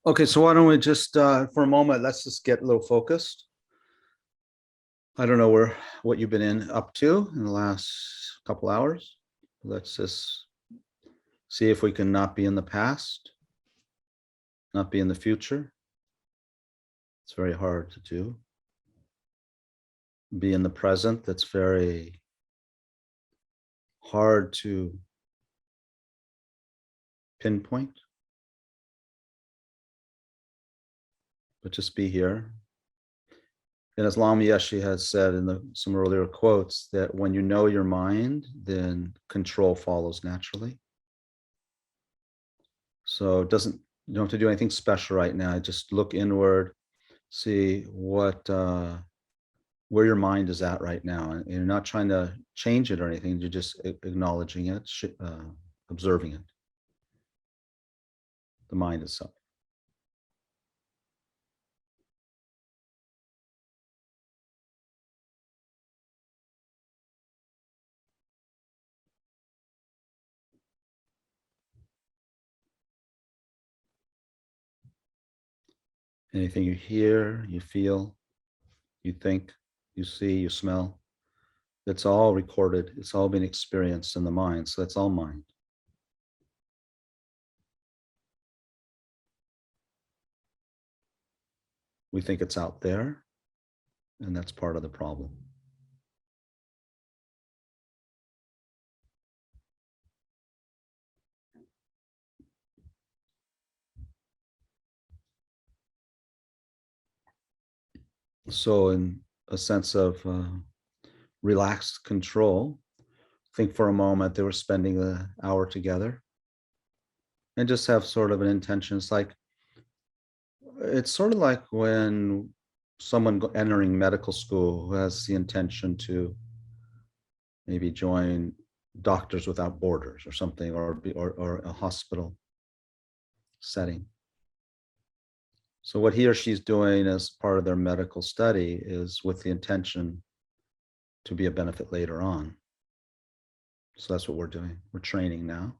Okay, so why don't we just, for a moment, let's just get a little focused. I don't know what you've been up to in the last couple hours. Let's just see if we can not be in the past, not be in the future. It's very hard to do. Be in the present, that's very hard to pinpoint. But just be here. And as Lama Yeshe has said in some earlier quotes, that when you know your mind, then control follows naturally. So you don't have to do anything special right now. Just look inward, see where your mind is at right now. And you're not trying to change it or anything. You're just acknowledging it, observing it. The mind itself. Anything you hear, you feel, you think, you see, you smell, it's all recorded. It's all been experienced in the mind. So that's all mind. We think it's out there, and that's part of the problem. So in a sense of relaxed control, think for a moment they were spending the hour together and just have sort of an intention. It's sort of like when someone entering medical school who has the intention to maybe join Doctors Without Borders or something, or a hospital setting. So what he or she's doing as part of their medical study is with the intention to be a benefit later on. So that's what we're doing. We're training now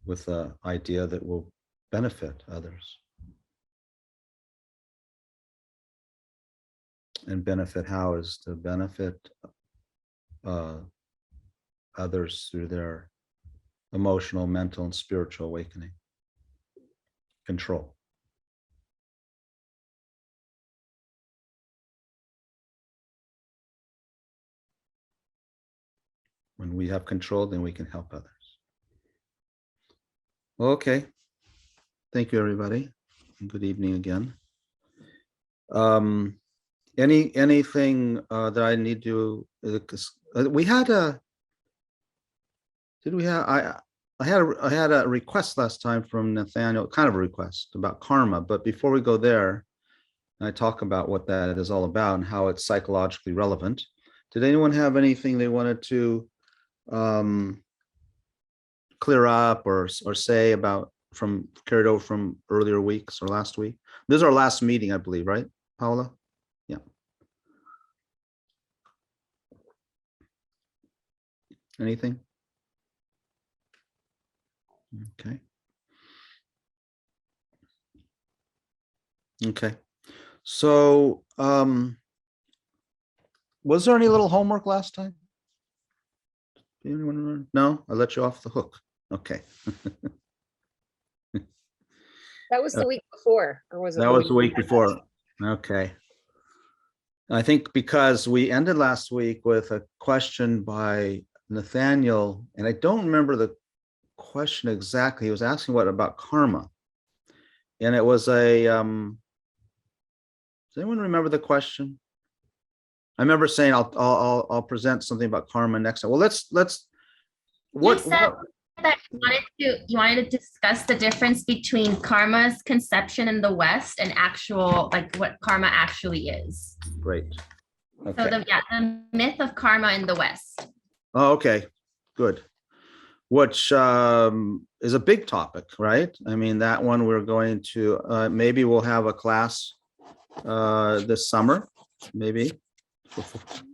with the idea that will benefit others. And benefit how is to benefit others through their emotional, mental, and spiritual awakening. Control. When we have control, then we can help others. Okay. Thank you, everybody. And good evening again. Anything that I need to? We had a. Did we have? I had a request last time from Nathaniel, kind of a request about karma. But before we go there, I talk about what that is all about and how it's psychologically relevant. Did anyone have anything they wanted to clear up or say about carried over from earlier weeks or last week? This is our last meeting, I believe, right, Paula? Yeah. Anything? Okay. Okay. So, was there any little homework last time? Anyone remember? No, I let you off the hook. Okay. That was the week before, or was it? That was the week before. Okay. I think because we ended last week with a question by Nathaniel, and I don't remember the question exactly. He was asking what about karma, and it was a. Does anyone remember the question? I remember saying I'll present something about karma next time. Well, let's. You said that you wanted to discuss the difference between karma's conception in the West and actual, like what karma actually is. Great. Okay. So the myth of karma in the West. Oh, okay, good. Which is a big topic, right? I mean, that one we're going to maybe we'll have a class this summer, maybe,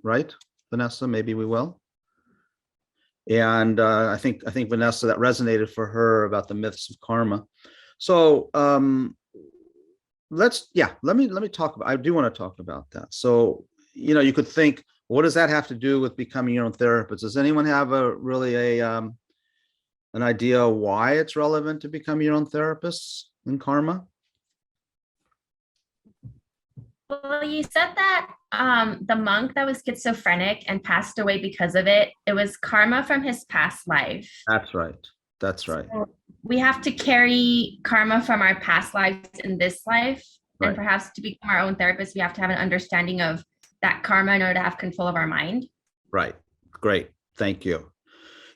right, Vanessa? Maybe we will. And I think Vanessa, that resonated for her about the myths of karma. So let me talk about, I do want to talk about that. So, you could think, what does that have to do with becoming your own therapist? Does anyone have an idea why it's relevant to become your own therapist in karma? Well, you said that the monk that was schizophrenic and passed away because of it, it was karma from his past life. That's right. That's right. So we have to carry karma from our past lives in this life. And Right. perhaps to become our own therapist, we have to have an understanding of that karma in order to have control of our mind. Right. Great. Thank you.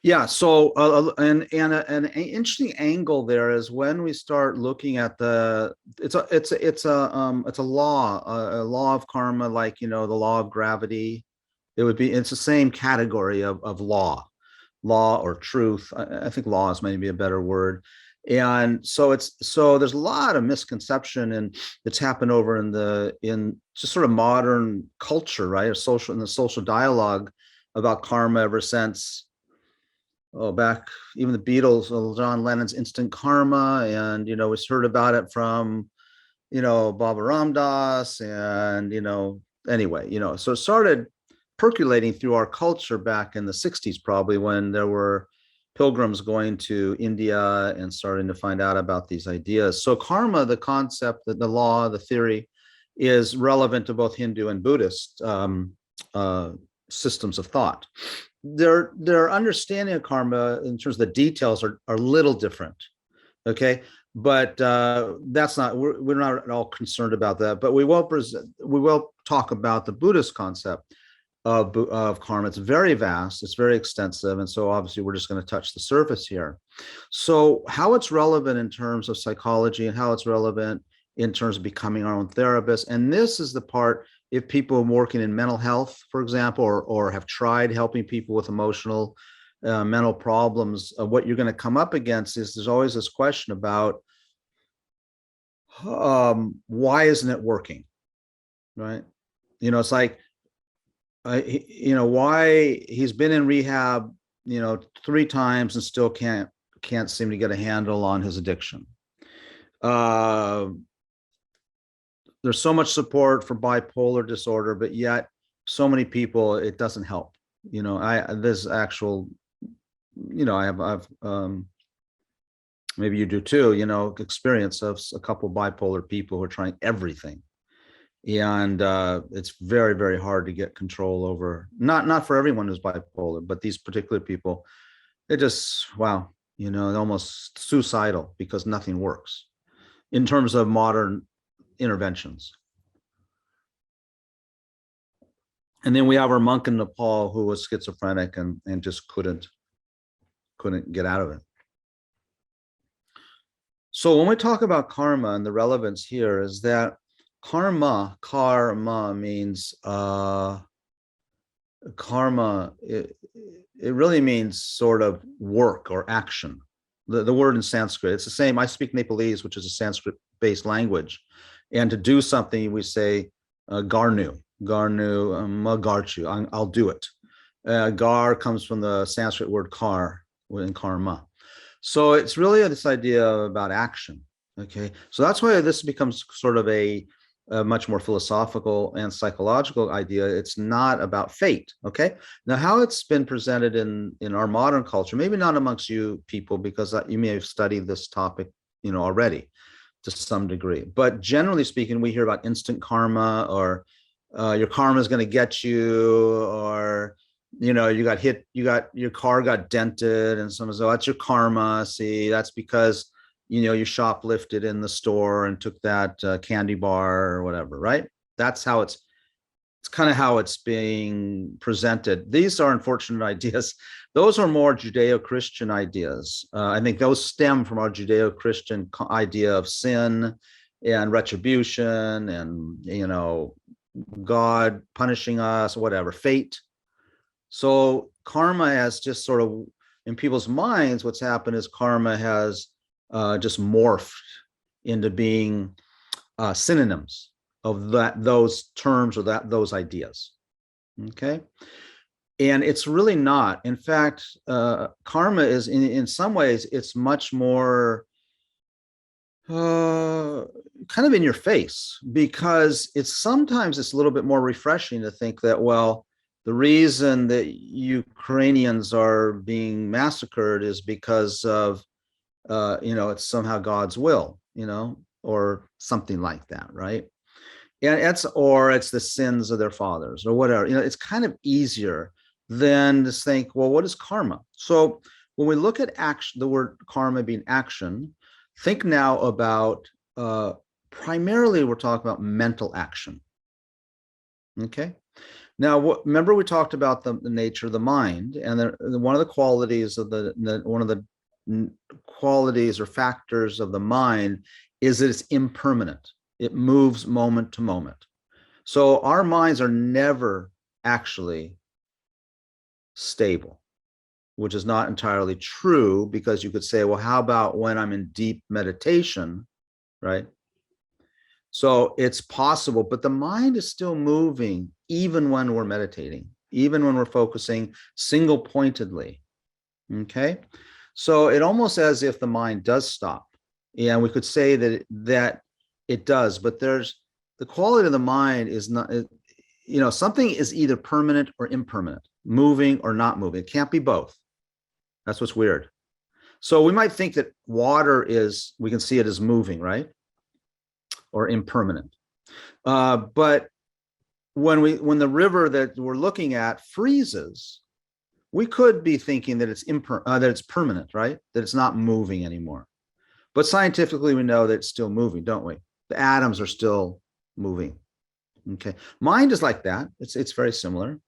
Yeah. So, an interesting angle there is when we start looking at it's a law of karma, like, the law of gravity. It's the same category of law or truth. I think law is maybe a better word. And so there's a lot of misconception and that's happened over in just sort of modern culture, right? In the social dialogue about karma ever since, back even the Beatles, John Lennon's Instant Karma. And, we heard about it from, Baba Ram Dass and, anyway, so it started percolating through our culture back in the 60s, probably, when there were pilgrims going to India and starting to find out about these ideas. So karma, the concept, the law, the theory, is relevant to both Hindu and Buddhist systems of thought. Their understanding of karma in terms of the details are a little different. Okay. But that's not, we're not at all concerned about that. But we will talk about the Buddhist concept of karma. It's very vast, it's very extensive, and so obviously we're just going to touch the surface here. So how it's relevant in terms of psychology and how it's relevant in terms of becoming our own therapist, and this is the part, if people are working in mental health, for example, or have tried helping people with emotional mental problems, what you're going to come up against is there's always this question about why isn't it working, right? It's like, why he's been in rehab, 3 times and still can't seem to get a handle on his addiction. There's so much support for bipolar disorder, but yet so many people, it doesn't help. This actual, I've maybe you do too, experience of a couple of bipolar people who are trying everything. And it's very, very hard to get control over, not for everyone who's bipolar, but these particular people, they just, wow, almost suicidal because nothing works in terms of modern interventions. And then we have our monk in Nepal who was schizophrenic and just couldn't get out of it. So when we talk about karma, and the relevance here is that karma means karma. It really means sort of work or action. The word in Sanskrit, it's the same. I speak Nepalese, which is a Sanskrit-based language, and to do something we say garnu, magarchu. I'll do it. Gar comes from the Sanskrit word kar in karma. So it's really this idea about action. Okay, so that's why this becomes sort of a much more philosophical and psychological idea. It's not about fate. Okay, now how it's been presented in our modern culture, maybe not amongst you people, because you may have studied this topic, already to some degree. But generally speaking, we hear about instant karma, or your karma is going to get you, or you got hit, your car got dented, and someone says, "Oh, that's your karma. See, that's because you shoplifted in the store and took that candy bar or whatever," right? That's how it's kind of how it's being presented. These are unfortunate ideas. Those are more Judeo-Christian ideas. I think those stem from our Judeo-Christian idea of sin and retribution and, God punishing us, whatever, fate. So karma has just sort of, in people's minds, what's happened is karma has just morphed into being synonyms of those terms or those ideas. Okay, and it's really not. In fact, karma is in some ways it's much more kind of in your face, because sometimes it's a little bit more refreshing to think that, well, the reason that Ukrainians are being massacred is because of, it's somehow God's will, or something like that, right? And it's the sins of their fathers or whatever. It's kind of easier than to think, well, what is karma? So when we look at action, the word karma being action, think now about primarily we're talking about mental action. Okay. Now, remember we talked about the nature of the mind, and one of the qualities of one of the qualities or factors of the mind is that it's impermanent. It moves moment to moment. So our minds are never actually stable, which is not entirely true, because you could say, well, how about when I'm in deep meditation, right? So it's possible, but the mind is still moving even when we're meditating, even when we're focusing single pointedly. Okay. So it almost as if the mind does stop. And we could say that it does, but the quality of the mind is not, something is either permanent or impermanent, moving or not moving. It can't be both. That's what's weird. So we might think that water we can see it as moving, right? Or impermanent. But when the river that we're looking at freezes, we could be thinking that it's permanent, right? That it's not moving anymore. But scientifically, we know that it's still moving, don't we? The atoms are still moving. Okay. Mind is like that. It's very similar.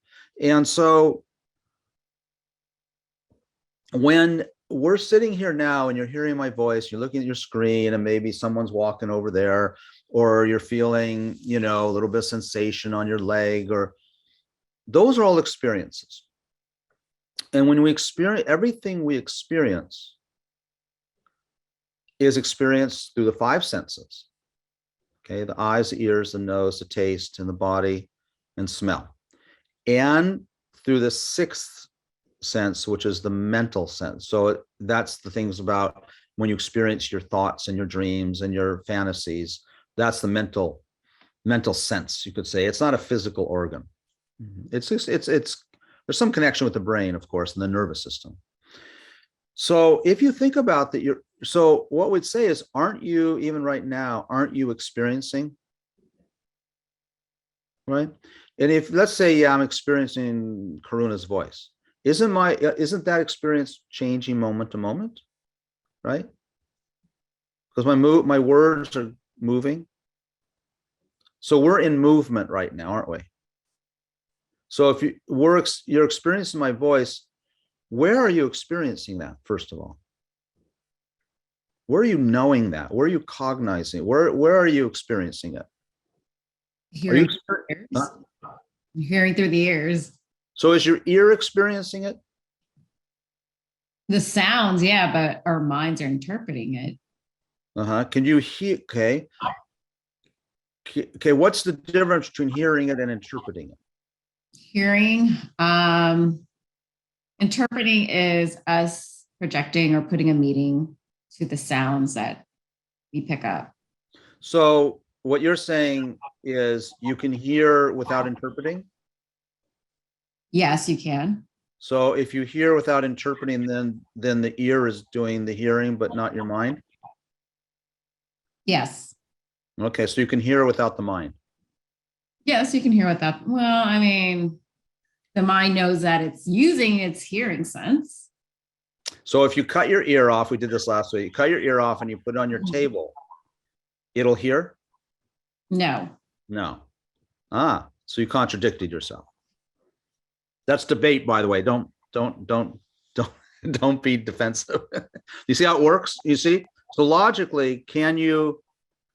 And so when we're sitting here now and you're hearing my voice, you're looking at your screen and maybe someone's walking over there, or you're feeling, a little bit of sensation on your leg, or those are all experiences. And when we experience, everything we experience is experienced through the five senses. Okay, the eyes, the ears, the nose, the taste, and the body, and smell. And through the sixth sense, which is the mental sense. So that's the things about when you experience your thoughts and your dreams and your fantasies. That's the mental sense, you could say. It's not a physical organ. It's there's some connection with the brain, of course, and the nervous system. So if you think about that, so what we'd say is, aren't you, even right now, aren't you experiencing? Right? And if, let's say, yeah, I'm experiencing Karuna's voice, isn't that experience changing moment to moment? Right? Because my words are moving. So we're in movement right now, aren't we? So if you're experiencing my voice, where are you experiencing that, first of all? Where are you knowing that? Where are you cognizing it? Where are you experiencing it? Hearing through the ears. So is your ear experiencing it? The sounds, yeah, but our minds are interpreting it. Can you hear? Okay. Okay. What's the difference between hearing it and interpreting it? Hearing, interpreting is us projecting or putting a meaning to the sounds that we pick up. So what you're saying is you can hear without interpreting? Yes, you can. So if you hear without interpreting, then the ear is doing the hearing, but not your mind? Yes. Okay, so you can hear without the mind. Yes, you can hear without. Well, I mean, the mind knows that it's using its hearing sense. So if you cut your ear off, we did this last week, you cut your ear off and you put it on your table, it'll hear? No. No. So you contradicted yourself. That's debate, by the way. Don't be defensive. You see how it works? You see? So logically,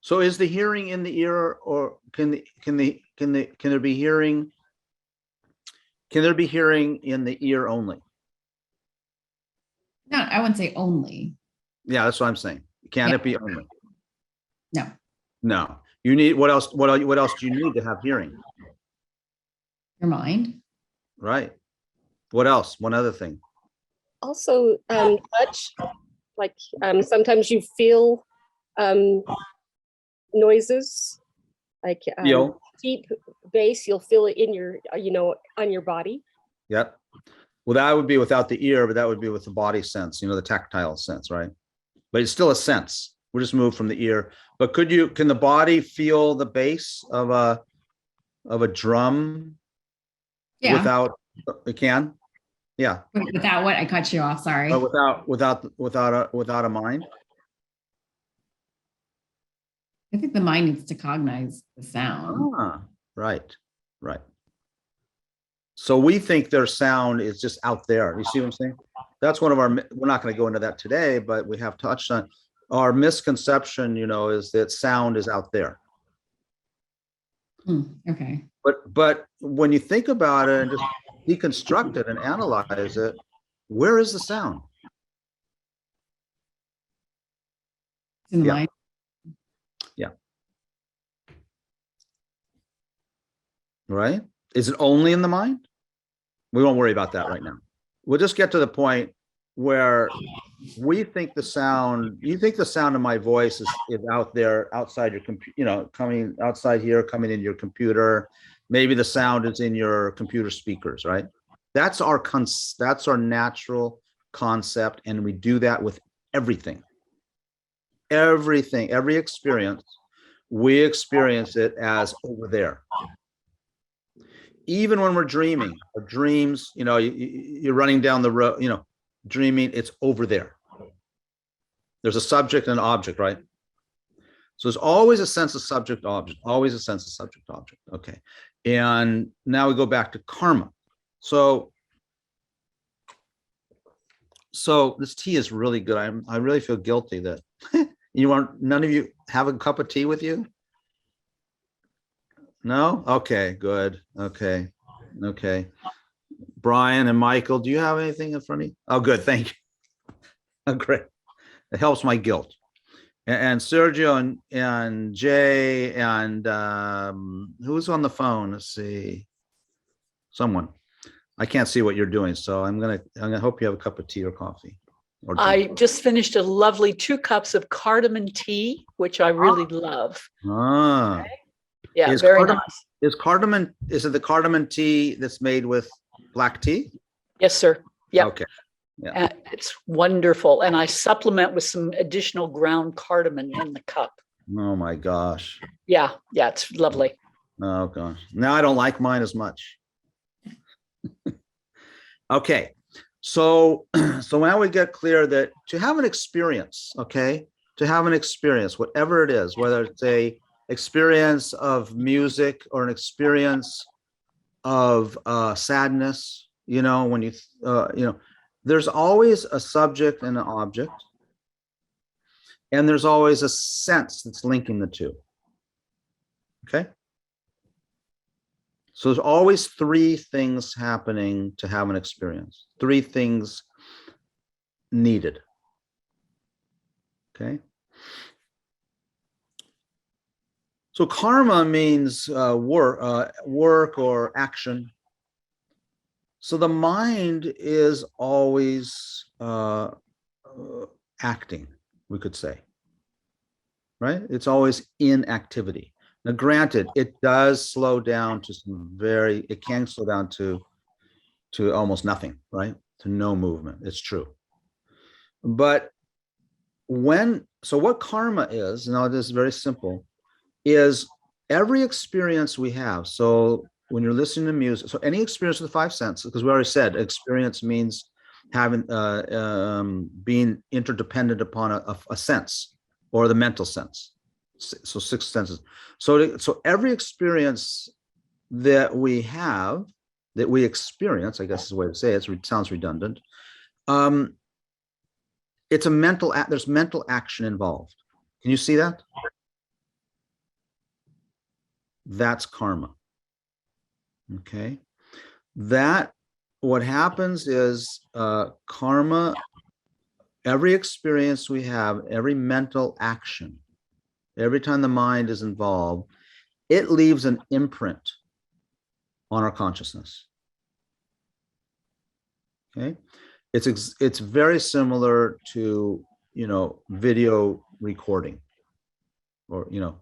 so is the hearing in the ear, or can there be hearing? Can there be hearing in the ear only? No, I wouldn't say only. Yeah, that's what I'm saying. Can it be only? No. No. You need, what else? What else do you need to have hearing? Your mind. Right. What else? One other thing. Also, touch, like sometimes you feel Noises, like Feel. deep bass, you'll feel it in your, on your body. Yep. Well, that would be without the ear, but that would be with the body sense, the tactile sense, right? But it's still a sense. We just moved from the ear. But can the body feel the bass of a drum Yeah. without, it can? Yeah. Without what? I cut you off. Sorry. Without a mind? I think the mind needs to cognize the sound. Right. So we think their sound is just out there. You see what I'm saying? That's one of we're not going to go into that today, but we have touched on our misconception, is that sound is out there. Okay. But when you think about it and just deconstruct it and analyze it, where is the sound? It's in the Yeah. mind. Right? Is it only in the mind? We won't worry about that right now. We'll just get to the point where you think the sound of my voice is out there, outside your computer, coming outside here, coming in your computer. Maybe the sound is in your computer speakers, right? That's our natural concept. And we do that with everything, every experience, we experience it as over there. Even when we're dreaming, our dreams, you're running down the road, dreaming, it's over there. There's a subject and an object, right? So there's always a sense of subject object, always a sense of subject object. Okay. And now we go back to karma. So this tea is really good. I really feel guilty that none of you have a cup of tea with you? No? Okay, good. Okay. Brian and Michael, do you have anything in front of you? Oh, good. Thank you. Oh, great. It helps my guilt. And Sergio and Jay and who's on the phone? Let's see. Someone. I can't see what you're doing, so I'm gonna hope you have a cup of tea or coffee. Or I just finished a lovely 2 cups of cardamom tea, which I really love. Ah. Yeah, very nice. Is it the cardamom tea that's made with black tea? Yes, sir. Yeah. Okay. Yeah. It's wonderful. And I supplement with some additional ground cardamom in the cup. Oh my gosh. Yeah, it's lovely. Oh gosh. Now I don't like mine as much. Okay. So now we get clear that to have an experience, whatever it is, whether it's a experience of music or an experience of sadness, when there's always a subject and an object, and there's always a sense that's linking the two. Okay. So there's always 3 things happening to have an experience, 3 things needed. Okay. So karma means work or action. So the mind is always acting, we could say, right? It's always in activity. Now, granted, it does slow down to it can slow down to almost nothing, right? To no movement. It's true. But what karma is, now it is very simple, is every experience we have. So when you're listening to music, so any experience with the 5 senses, because we already said experience means having being interdependent upon a sense or the mental sense. So 6 senses. So every experience that we have, that we experience, I guess is the way to say it. It sounds redundant. It's a mental. There's mental action involved. Can you see that? That's karma. Okay. What happens is karma, every experience we have, every mental action, every time the mind is involved, it leaves an imprint on our consciousness. Okay. It's very similar to, video recording. or, a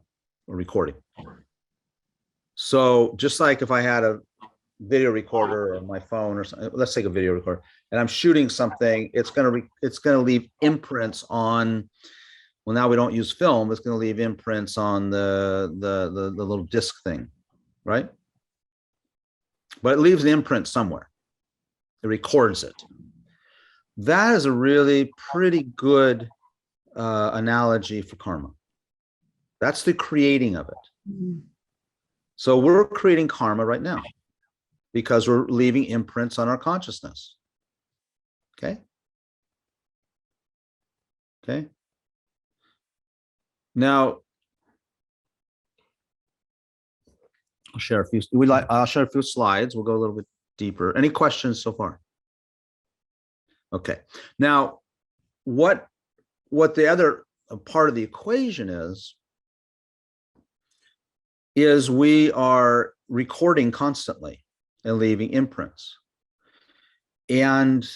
recording. So just like if I had a video recorder or my phone or something, let's take a video recorder, and I'm shooting something, it's gonna leave imprints on. Well, now we don't use film. It's going to leave imprints on the little disc thing, right? But it leaves an imprint somewhere. It records it. That is a really pretty good analogy for karma. That's the creating of it. Mhm. So we're creating karma right now because we're leaving imprints on our consciousness. Okay. Okay. Now, I'll share a few slides. We'll go a little bit deeper. Any questions so far? Okay. Now, what the other part of the equation is we are recording constantly and leaving imprints. And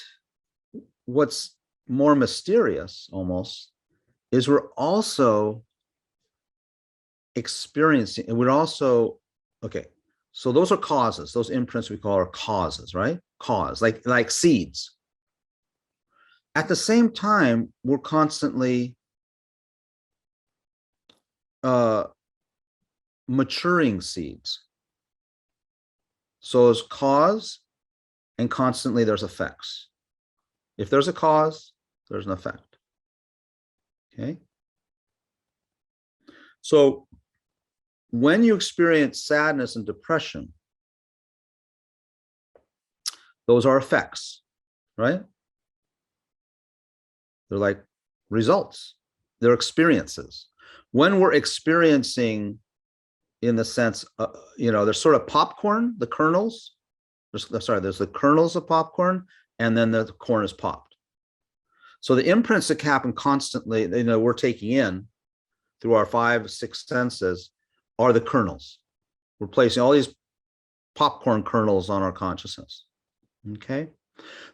what's more mysterious almost is we're also experiencing, and we're also, okay, so those are causes. Those imprints we call are causes, right? Cause, like seeds. At the same time, we're constantly maturing seeds. So there's cause, and constantly there's effects. If there's a cause, there's an effect. Okay. So when you experience sadness and depression, those are effects, right? They're like results. They're experiences. When we're experiencing, in the sense, there's sort of popcorn, the kernels. There's the kernels of popcorn, and then the corn is popped. So the imprints that happen constantly, we're taking in through our 5, 6 senses are the kernels. We're placing all these popcorn kernels on our consciousness. Okay.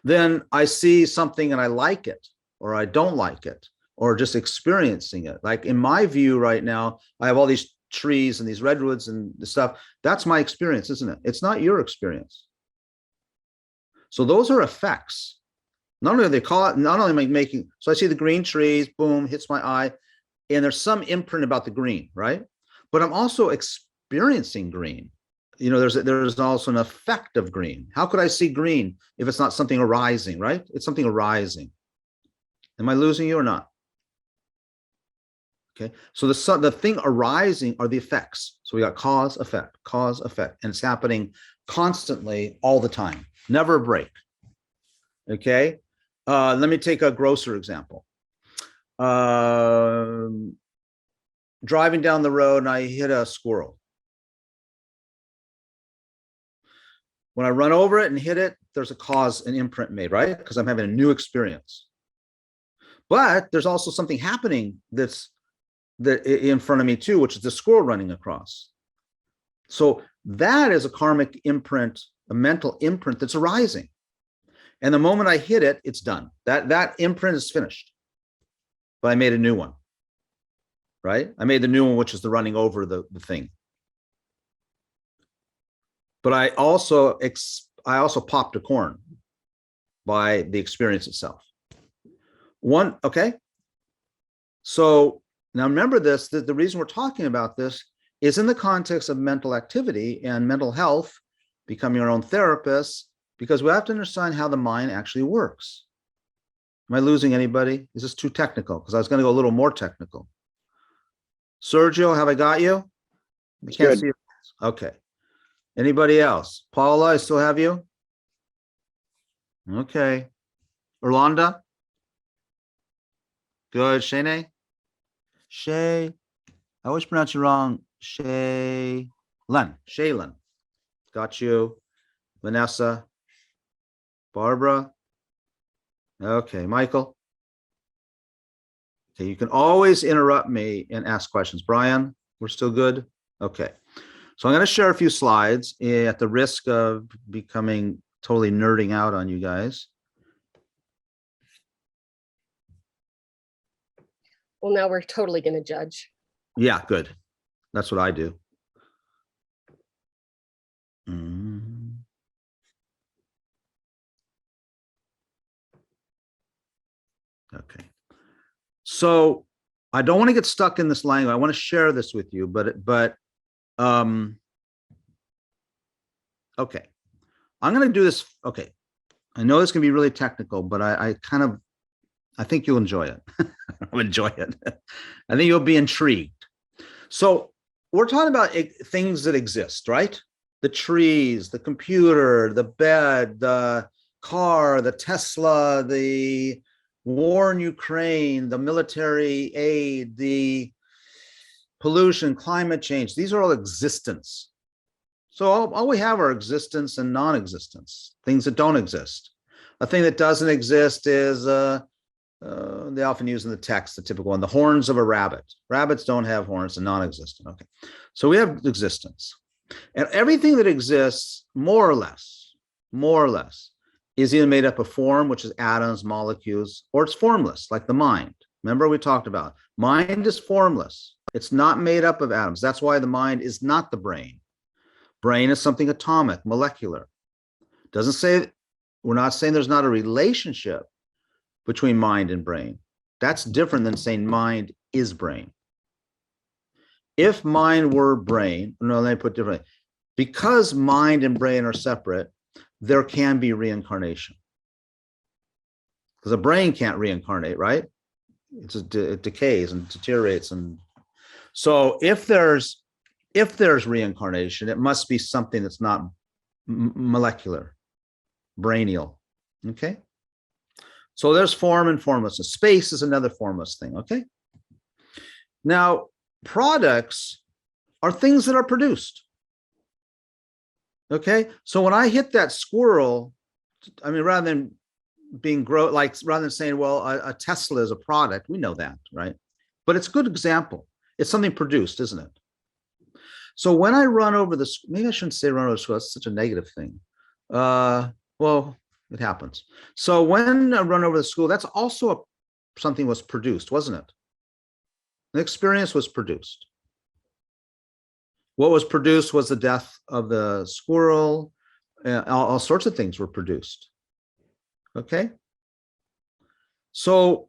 Then I see something and I like it, or I don't like it, or just experiencing it. Like in my view right now, I have all these trees and these redwoods and the stuff. That's my experience, isn't it? It's not your experience. So those are effects. Not only am I making, so I see the green trees, boom, hits my eye, and there's some imprint about the green, right? But I'm also experiencing green. There's also an effect of green. How could I see green if it's not something arising, right? It's something arising. Am I losing you or not? Okay, so the thing arising are the effects. So we got cause, effect, and it's happening constantly all the time, never a break. Okay, let me take a grosser example. Driving down the road and I hit a squirrel. When I run over it and hit it, there's a cause, an imprint made, right? Because I'm having a new experience. But there's also something happening that's in front of me too, which is the squirrel running across. So that is a karmic imprint, a mental imprint that's arising. And the moment I hit it, it's done. That imprint is finished. But I made a new one, right? I made the new one, which is the running over the thing. But I also popped a corn by the experience itself. Okay. So now remember this, that the reason we're talking about this is in the context of mental activity and mental health, becoming our own therapists, because we have to understand how the mind actually works. Am I losing anybody? Is this too technical? Because I was going to go a little more technical. Sergio, have I got you? I can't see you. Okay. Anybody else? Paula, I still have you? Okay. Orlando? Good. Shane? Shay. I always pronounce you wrong. Shaylin. Got you. Vanessa. Barbara. Okay. Michael. Okay. You can always interrupt me and ask questions. Brian, we're still good? Okay. So I'm going to share a few slides at the risk of becoming totally nerding out on you guys. Well, now we're totally going to judge. Yeah, good. That's what I do. Mm. Okay. So I don't want to get stuck in this language. I want to share this with you, but okay. I'm going to do this. Okay. I know this can be really technical, but I think you'll enjoy it. I'll enjoy it. I think you'll be intrigued. So we're talking about things that exist, right? The trees, the computer, the bed, the car, the Tesla, the war in Ukraine, the military aid, the pollution, climate change. These are all existence. So all we have are existence and non-existence, things that don't exist. A thing that doesn't exist is, they often use in the text, the typical one, the horns of a rabbit. Rabbits don't have horns, and non-existent. Okay, so we have existence. And everything that exists, more or less, is either made up of form, which is atoms, molecules, or it's formless, like the mind. Remember we talked about, mind is formless. It's not made up of atoms. That's why the mind is not the brain. Brain is something atomic, molecular. Doesn't say, we're not saying there's not a relationship between mind and brain. That's different than saying mind is brain. If mind were brain, no, let me put it differently. Because mind and brain are separate, there can be reincarnation. Because a brain can't reincarnate, right? It decays and deteriorates. And so if there's reincarnation, it must be something that's not molecular, brainial. Okay. So there's form and formlessness. Space is another formless thing. Okay. Now, products are things that are produced. Okay. So when I hit that squirrel, I mean, rather than saying, well, a Tesla is a product, we know that, right? But it's a good example. It's something produced, isn't it? So when I run over the, maybe I shouldn't say run over the school, that's such a negative thing. Well, it happens. So when I run over the school, that's also something was produced, wasn't it? The experience was produced. What was produced was the death of the squirrel. All sorts of things were produced. Okay. So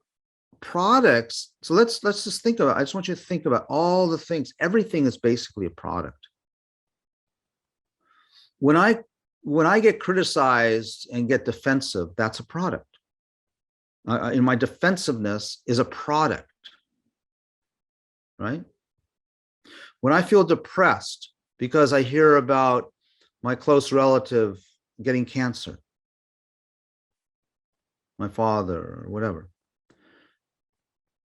products, so let's just think about, I just want you to think about all the things. Everything is basically a product. When I get criticized and get defensive, that's a product. In my defensiveness is a product, right? When I feel depressed because I hear about my close relative getting cancer, my father or whatever,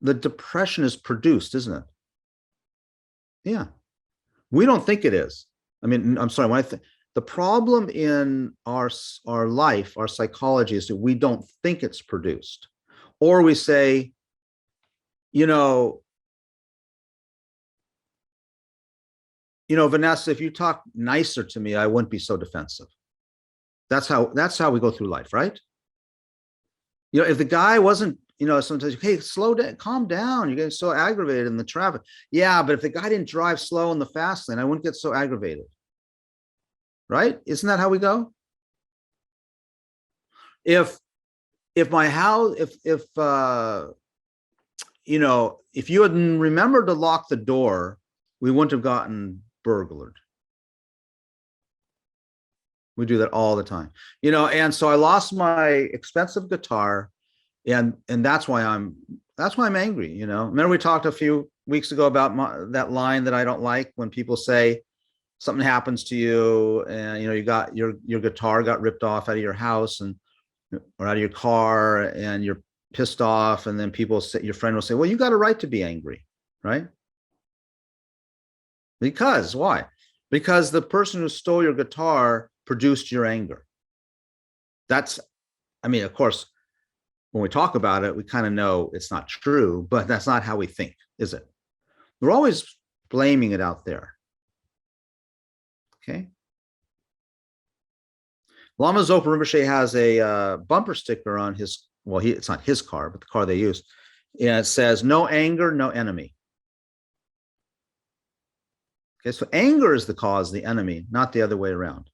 the depression is produced, isn't it? Yeah. We don't think it is. I mean, I'm sorry, when I think, the problem in our life, our psychology, is that we don't think it's produced. Or we say, Vanessa, if you talk nicer to me, I wouldn't be so defensive. That's how we go through life, right? If the guy wasn't, sometimes, hey, slow down, calm down. You're getting so aggravated in the traffic. Yeah, but if the guy didn't drive slow in the fast lane, I wouldn't get so aggravated. Right? Isn't that how we go? If my house, if you had remembered to lock the door, we wouldn't have gotten burglared. We do that all the time, and so I lost my expensive guitar, and that's why I'm angry. Remember we talked a few weeks ago about that line that I don't like when people say something happens to you and you got your guitar got ripped off out of your house or out of your car and you're pissed off, and then your friend will say, well, you got a right to be angry, right? Because why? Because the person who stole your guitar produced your anger. Of course, when we talk about it, we kind of know it's not true, but that's not how we think, is it? We're always blaming it out there. Okay. Lama Zopa Rinpoche has a bumper sticker on his, it's not his car, but the car they use. And it says, no anger, no enemy. Okay, so anger is the cause, the enemy, not the other way around.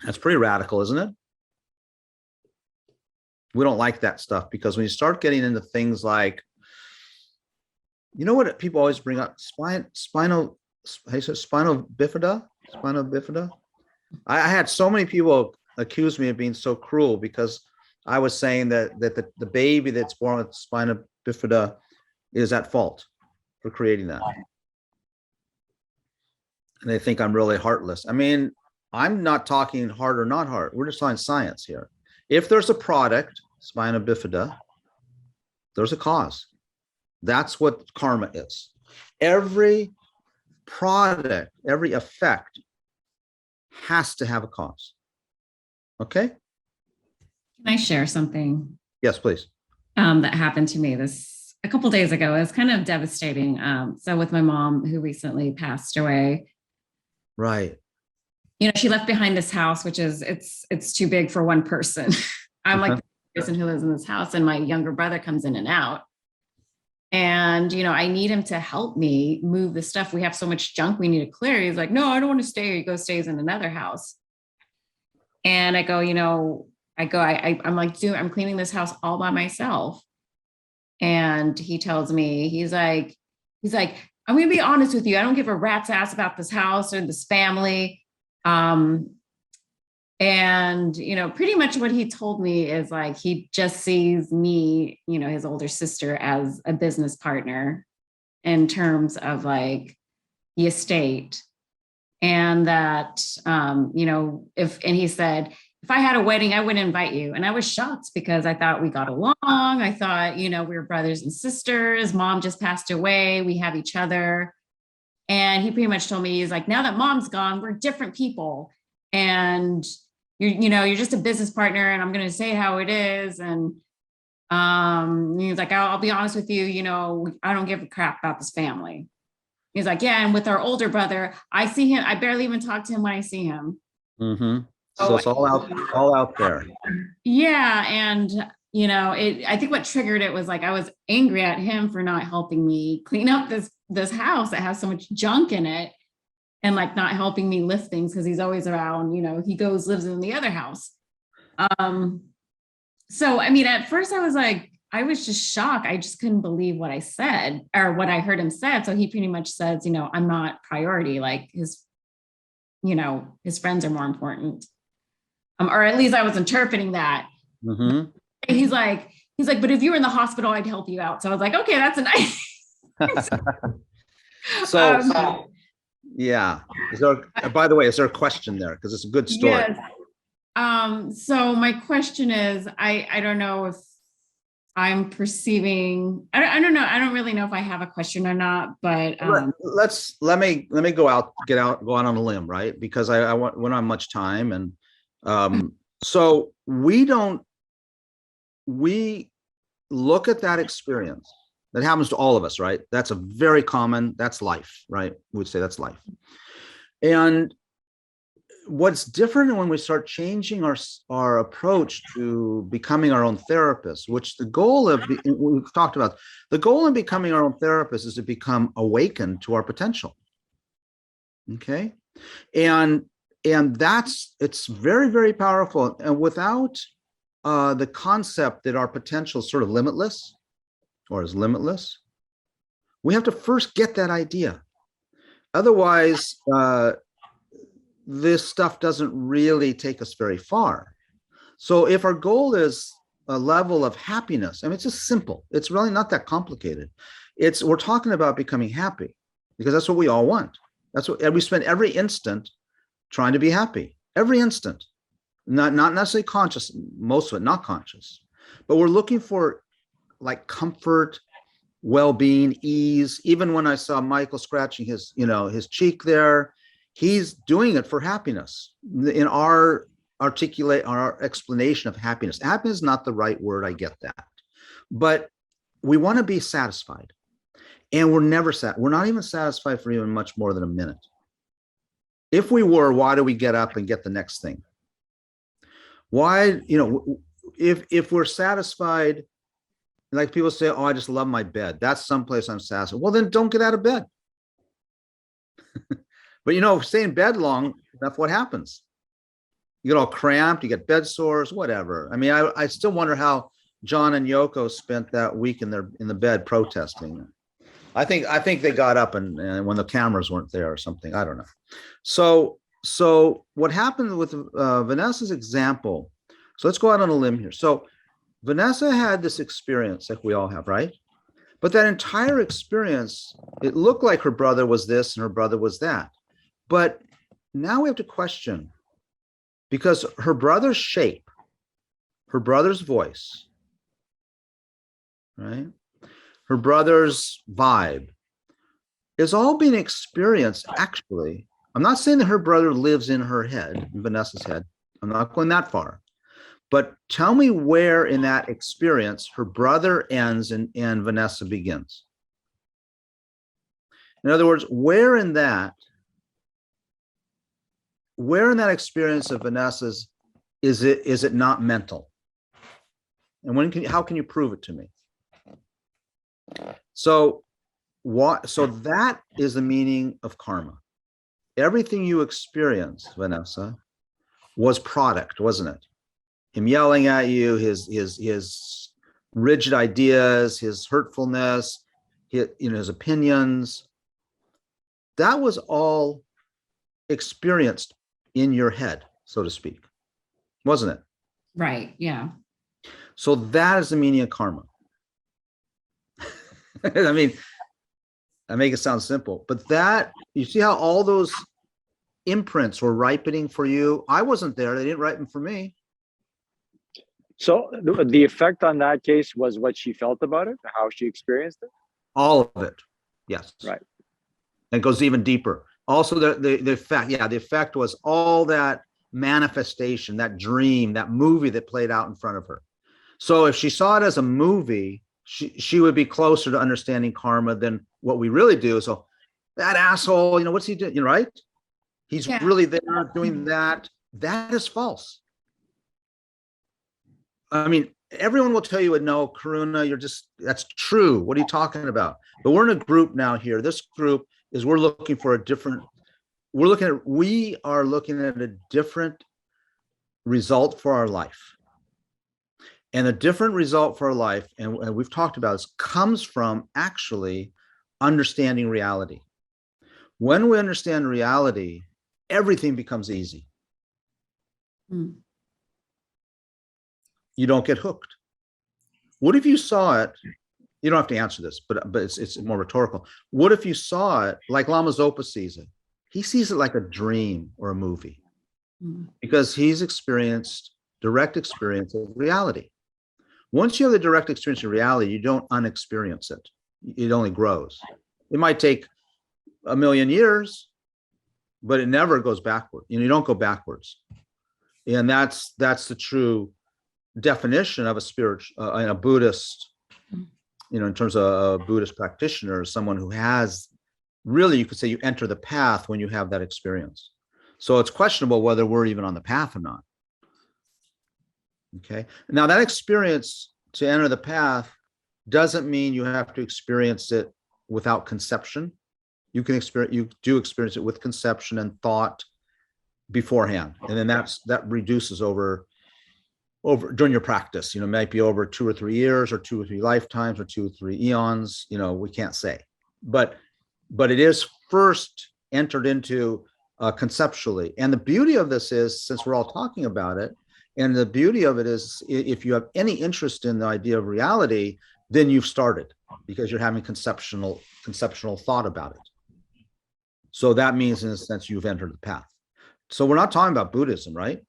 That's pretty radical, isn't it? We don't like that stuff because when you start getting into things like, you know what people always bring up? Spinal bifida? Spinal bifida? I had so many people accuse me of being so cruel because I was saying that the baby that's born with spina bifida is at fault for creating that. And they think I'm really heartless. I mean, I'm not talking heart or not heart. We're just talking science here. If there's a product, spina bifida, there's a cause. That's what karma is. Every product, every effect has to have a cause. Okay? Can I share something Yes, please. that happened to me a couple days ago? It was kind of devastating. So with my mom, who recently passed away, Right. you know, she left behind this house, which is it's too big for one person. I'm like the person who lives in this house, and my younger brother comes in and out. And, you know, I need him to help me move the stuff. We have so much junk we need to clear. He's like, no, I don't want to stay. He goes, stays in another house. And I go, you know, I'm like, dude, I'm cleaning this house all by myself. And he tells me, he's like, I'm going to be honest with you. I don't give a rat's ass about this house or this family. And, you know, pretty much what he told me is like, he just sees me, you know, his older sister, as a business partner in terms of like the estate. And that, you know, and he said, if I had a wedding, I wouldn't invite you. And I was shocked because I thought we got along. I thought, you know, we were brothers and sisters. Mom just passed away. We have each other. And he pretty much told me, he's like, now that mom's gone, we're different people. And you're just a business partner, and I'm going to say how it is. And he's like, I'll be honest with you, you know, I don't give a crap about this family. He's like, yeah. And with our older brother, I see him. I barely even talk to him when I see him. Mm-hmm. So it's all out there. Yeah. And, you know, I think what triggered it was like, I was angry at him for not helping me clean up this house that has so much junk in it, and like not helping me lift things because he's always around, you know, he lives in the other house. So, I mean, at first I was just shocked. I just couldn't believe what I said or what I heard him said. So he pretty much says, you know, I'm not priority. Like his friends are more important. Or at least I was interpreting that. Mm-hmm. He's like, but if you were in the hospital, I'd help you out. So I was like, okay, that's a nice. So yeah. By the way, is there a question there? Because it's a good story. Yes. So my question is, I don't know if I'm perceiving, I don't know. I don't really know if I have a question or not, but let me go out on a limb, right? Because I won't have much time. And so we look at that experience that happens to all of us, right? That's that's life, right? We would say that's life. And what's different when we start changing our approach to becoming our own therapist, which we've talked about, the goal in becoming our own therapist is to become awakened to our potential. Okay. And it's very, very powerful. And without the concept that our potential is sort of limitless or is limitless, we have to first get that idea. Otherwise, this stuff doesn't really take us very far. So if our goal is a level of happiness, I mean, it's just simple. It's really not that complicated. We're talking about becoming happy because that's what we all want. And we spend every instant trying to be happy, every instant, not necessarily conscious, most of it not conscious, but we're looking for like comfort, well-being, ease. Even when I saw Michael scratching his cheek there, he's doing it for happiness. In our explanation of happiness, happiness is not the right word, I get that, but we want to be satisfied, and we're not even satisfied for even much more than a minute. If we were, why do we get up and get the next thing? Why, if we're satisfied, Like people say, oh, I just love my bed. That's someplace I'm satisfied. Well, then don't get out of bed. But stay in bed long, that's what happens. You get all cramped, you get bed sores, whatever. I mean, I still wonder how John and Yoko spent that week in the bed protesting. I think they got up and when the cameras weren't there or something. I don't know. So what happened with Vanessa's example? So let's go out on a limb here. So Vanessa had this experience like we all have, right? But that entire experience, it looked like her brother was this and her brother was that. But now we have to question, because her brother's shape, her brother's voice, right? Her brother's vibe is all being experienced actually. I'm not saying that her brother lives in her head, in Vanessa's head. I'm not going that far. But tell me where in that experience her brother ends and Vanessa begins. In other words, where in that experience of Vanessa's is it not mental? And how can you prove it to me? So that is the meaning of karma. Everything you experienced, Vanessa, was product, wasn't it? Him yelling at you, his rigid ideas, his hurtfulness, his opinions. That was all experienced in your head, so to speak, wasn't it? Right. Yeah. So that is the meaning of karma. I mean, I make it sound simple, but that, you see how all those imprints were ripening for you? I wasn't there. They didn't ripen for me. So the effect on that case was what she felt about it, how she experienced it? All of it. Yes. Right. And it goes even deeper. Also, the effect, the effect was all that manifestation, that dream, that movie that played out in front of her. So if she saw it as a movie, she would be closer to understanding karma than what we really do. So that asshole, what's he doing? Right? He's really there doing that. That is false. I mean, everyone will tell you, no, Karuna, that's true. What are you talking about? But we're in a group now here. This group is, we are looking at a different result for our life. And a different result for our life, and we've talked about this, comes from actually understanding reality. When we understand reality, everything becomes easy. You don't get hooked. What if you saw it? You don't have to answer this, but it's more rhetorical. What if you saw it like Lama Zopa sees it? He sees it like a dream or a movie because he's experienced direct experience of reality. Once you have the direct experience of reality, you don't unexperience it. It only grows. It might take 1,000,000 years, but it never goes backward. You don't go backwards. And that's the true definition of a spiritual and a Buddhist, in terms of a Buddhist practitioner, someone who has really, you could say you enter the path when you have that experience. So it's questionable whether we're even on the path or not. Okay. Now that experience to enter the path doesn't mean you have to experience it without conception. You do experience it with conception and thought beforehand. And then that reduces over during your practice, it might be over 2 or 3 years or 2 or 3 lifetimes or 2 or 3 eons, we can't say, but it is first entered into conceptually. And the beauty of this is, since we're all talking about it, and the beauty of it is, if you have any interest in the idea of reality, then you've started because you're having conceptual thought about it. So that means, in a sense, you've entered the path. So we're not talking about Buddhism, right?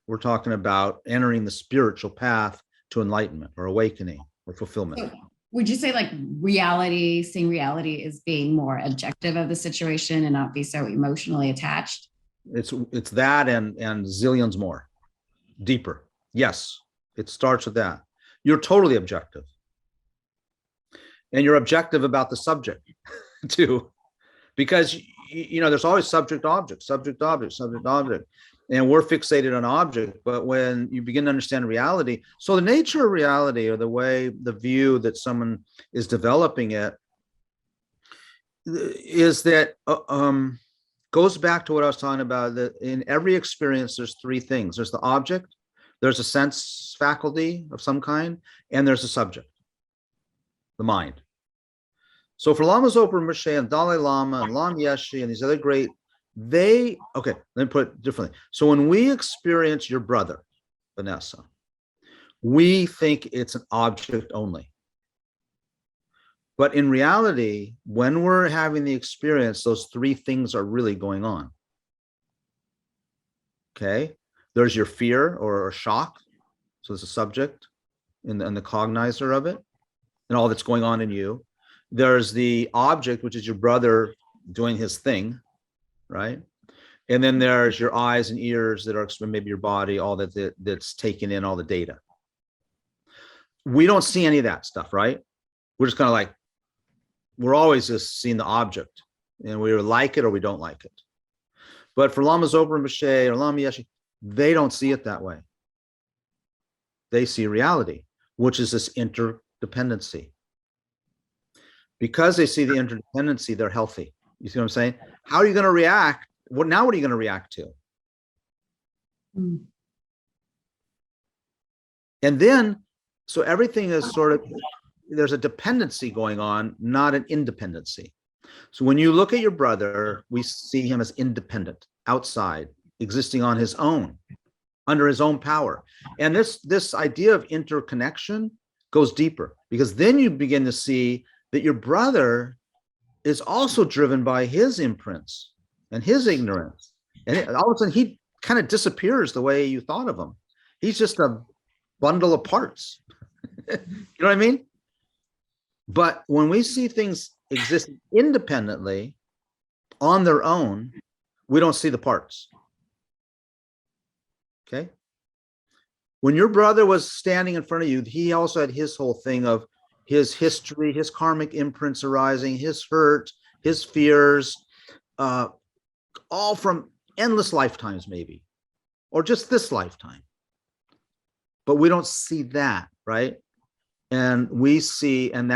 We're talking about entering the spiritual path to enlightenment or awakening or fulfillment. So would you say seeing reality is being more objective of the situation and not be so emotionally attached? It's that and zillions more, deeper. Yes, it starts with that. You're totally objective. And you're objective about the subject too, because there's always subject object. and we're fixated on object. But when you begin to understand reality, so the nature of reality, or the way, the view that someone is developing it, is that goes back to what I was talking about, that in every experience, there's three things. There's the object, there's a sense faculty of some kind, and there's a subject, the mind. So for Lama Zopa Rinpoche and Dalai Lama and Lama Yeshe and these other great, okay, let me put it differently. So when we experience your brother, Vanessa, we think it's an object only. But in reality, when we're having the experience, those three things are really going on. Okay, there's your fear or shock. So there's a subject and the cognizer of it and all that's going on in you. There's the object, which is your brother doing his thing, right? And then there's your eyes and ears that are maybe your body, all that's taking in all the data. We don't see any of that stuff, right? We're just kind of like, we're always just seeing the object, and we like it or we don't like it. But for Lama Zopa Rinpoche or Lama Yeshe, they don't see it that way. They see reality, which is this interdependency. Because they see the interdependency, they're healthy. You see what I'm saying? How are you going to react? What are you going to react to? Mm. And then, so everything is sort of, there's a dependency going on, not an independency. So when you look at your brother, we see him as independent, outside, existing on his own, under his own power. And this idea of interconnection goes deeper, because then you begin to see that your brother is also driven by his imprints and his ignorance. And all of a sudden he kind of disappears the way you thought of him. He's just a bundle of parts. You know what I mean? But when we see things exist independently on their own, we don't see the parts. Okay? When your brother was standing in front of you, he also had his whole thing of his history, his karmic imprints arising, his hurt, his fears, all from endless lifetimes maybe, or just this lifetime. But we don't see that, right? And we see, and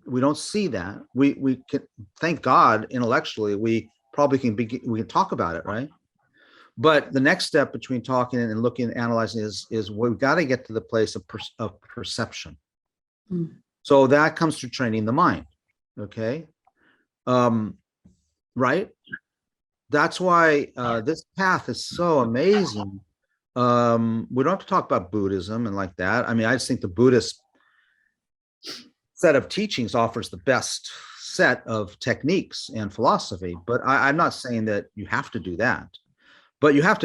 we don't see that. We can, thank God, intellectually, we probably we can talk about it, right? But the next step between talking and looking and analyzing is we've got to get to the place of perception. Mm. So that comes through training the mind. Okay. Right. That's why this path is so amazing. We don't have to talk about Buddhism and like that. I mean, I just think the Buddhist set of teachings offers the best set of techniques and philosophy, but I'm not saying that you have to do that. But we have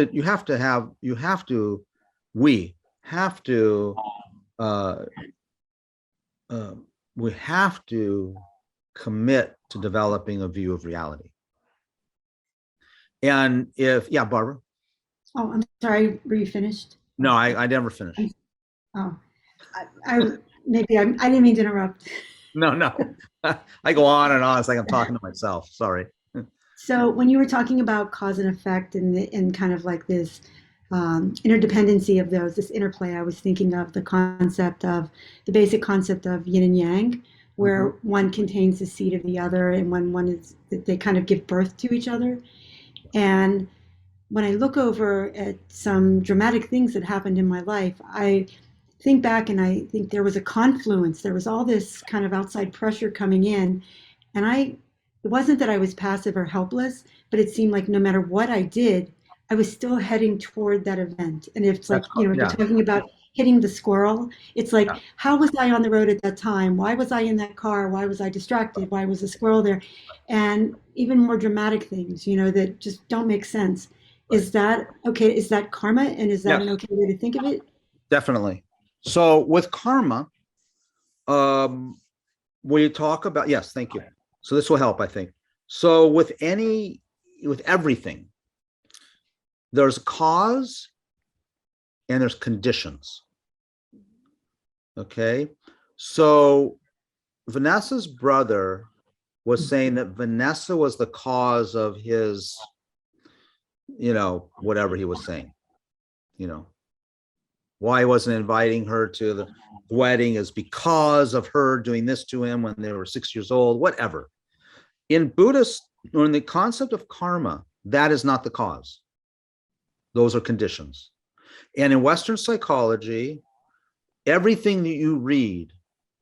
to commit to developing a view of reality. And yeah, Barbara. Oh, I'm sorry. Were you finished? No, I never finished. Oh, I didn't mean to interrupt. No. I go on and on. It's like I'm talking to myself. Sorry. So when you were talking about cause and effect and kind of like this interdependency of those, this interplay, I was thinking of the basic concept of yin and yang, where one contains the seed of the other, and when they kind of give birth to each other. And when I look over at some dramatic things that happened in my life, I think back and I think there was a confluence. There was all this kind of outside pressure coming in, and it wasn't that I was passive or helpless, but it seemed like no matter what I did, I was still heading toward that event. And it's like, you're talking about hitting the squirrel. It's like, how was I on the road at that time? Why was I in that car? Why was I distracted? Why was the squirrel there? And even more dramatic things, that just don't make sense. Is that okay? Is that karma? And is that an okay way to think of it? Definitely. So with karma, we talk about, yes, thank you. So this will help, I think. So with everything, there's cause and there's conditions. Okay. So Vanessa's brother was saying that Vanessa was the cause of his whatever he was saying, why he wasn't inviting her to the wedding is because of her doing this to him when they were 6 years old, whatever. In Buddhist, or in the concept of karma, that is not the cause. Those are conditions. And in Western psychology, everything that you read,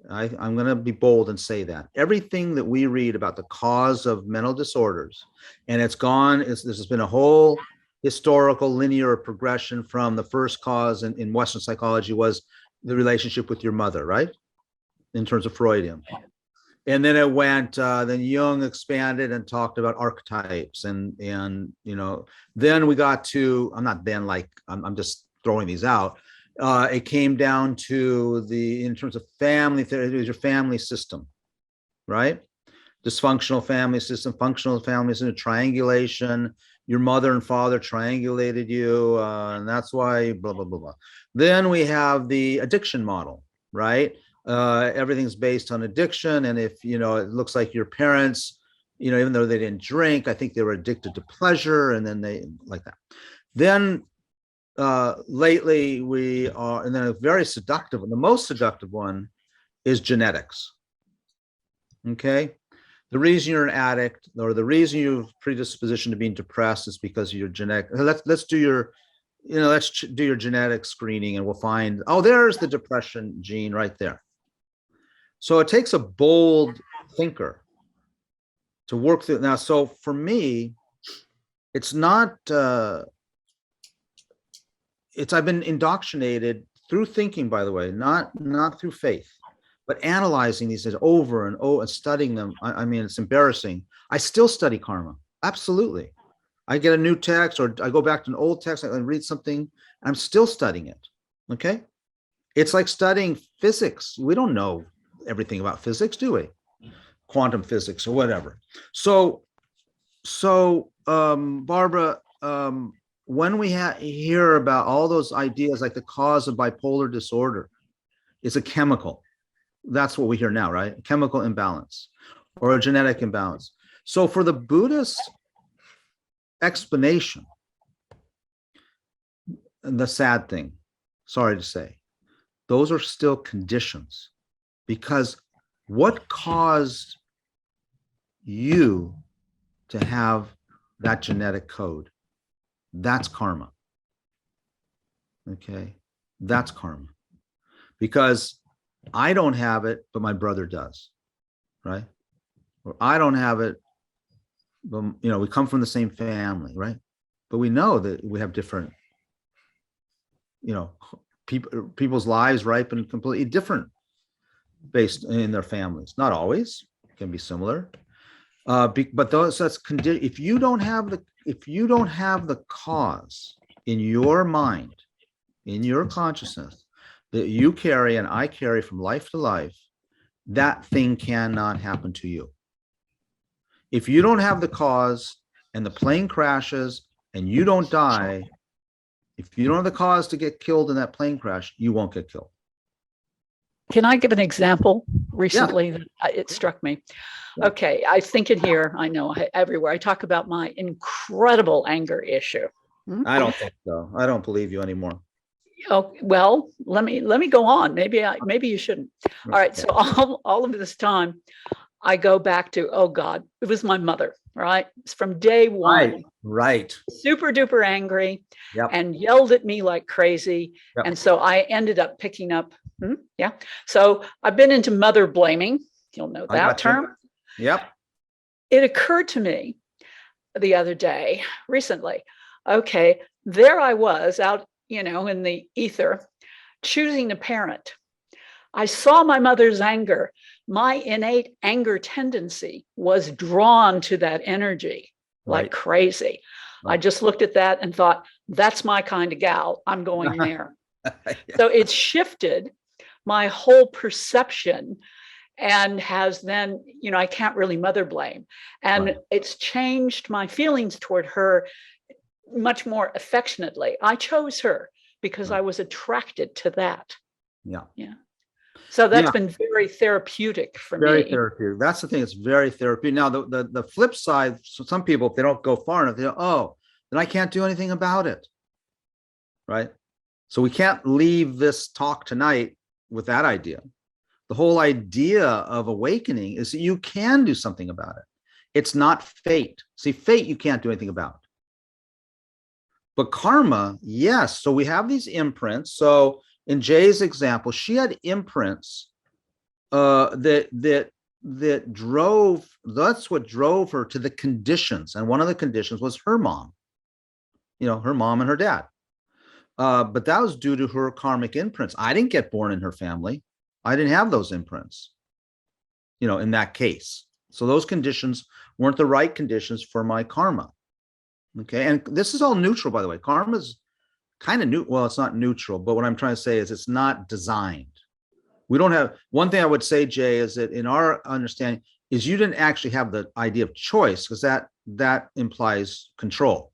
I'm going to be bold and say that everything that we read about the cause of mental disorders, and this has been a whole historical linear progression from the first cause in Western psychology was the relationship with your mother, right? In terms of Freudian. And then it went, then Jung expanded and talked about archetypes. And then we got to, I'm just throwing these out. It came down to in terms of family, it was your family system, right? Dysfunctional family system, functional family system, triangulation. Your mother and father triangulated you, and that's why blah, blah, blah, blah. Then we have the addiction model, right? Everything's based on addiction. And if, it looks like your parents, even though they didn't drink, I think they were addicted to pleasure, and then they like that. Then lately and then a very seductive one, the most seductive one is genetics. Okay. The reason you're an addict, or the reason you have predisposition to being depressed, is because of your genetic. Let's do your genetic screening, and we'll find, there's the depression gene right there. So it takes a bold thinker to work through. Now, so for me, it's not. I've been indoctrinated through thinking, by the way, not through faith, but analyzing these things over and over and studying them. I mean, it's embarrassing. I still study karma. Absolutely. I get a new text, or I go back to an old text, I read something, I'm still studying it. Okay. It's like studying physics. We don't know everything about physics, do we? Quantum physics or whatever. So Barbara, when we hear about all those ideas, like the cause of bipolar disorder is a chemical. That's what we hear now, right? A chemical imbalance or a genetic imbalance. So for the Buddhist explanation, and the sad thing, sorry to say, those are still conditions, because what caused you to have that genetic code? That's karma. Okay, that's karma. Because I don't have it, but my brother does, right? Or I don't have it, but we come from the same family, right? But we know that we have different, people's lives ripen completely different based in their families. Not always, it can be similar. But if you don't have the cause in your mind, in your consciousness, that you carry and I carry from life to life, that thing cannot happen to you. If you don't have the cause and the plane crashes and you don't die, if you don't have the cause to get killed in that plane crash, you won't get killed. Can I give an example recently? Yeah. It struck me. Okay, I think in here, I know everywhere, I talk about my incredible anger issue. I don't think so. I don't believe you anymore. Oh, well, let me go on. Maybe you shouldn't. All right. So all of this time, I go back to, oh God, it was my mother, right? It's from day one. Right. Super duper angry. Yep. And yelled at me like crazy. Yep. And so I ended up picking up. Yeah. So I've been into mother blaming. You'll know that term. Yep. It occurred to me the other day, recently. Okay, there I was out, in the ether, choosing to parent. I saw my mother's anger. My innate anger tendency was drawn to that energy like crazy. Right. I just looked at that and thought, that's my kind of gal. I'm going there. Yeah. So it's shifted my whole perception and has then, I can't really mother blame. And it's changed my feelings toward her much more affectionately. I chose her because I was attracted to that. Yeah. Yeah. So that's been very therapeutic for me. Very therapeutic. That's the thing. It's very therapeutic. Now, the flip side, so some people, if they don't go far enough, they go, oh, then I can't do anything about it. Right? So we can't leave this talk tonight with that idea. The whole idea of awakening is that you can do something about it. It's not fate. See, fate you can't do anything about. But karma, yes. So we have these imprints. So in Jay's example, she had imprints that drove, that's what drove her to the conditions. And one of the conditions was her mom, her mom and her dad. But that was due to her karmic imprints. I didn't get born in her family. I didn't have those imprints, in that case. So those conditions weren't the right conditions for my karma. Okay. And this is all neutral, by the way. Karma is kind of new. Well, it's not neutral, but what I'm trying to say is it's not designed. We don't have, one thing I would say, Jay, is that in our understanding is you didn't actually have the idea of choice, because that implies control.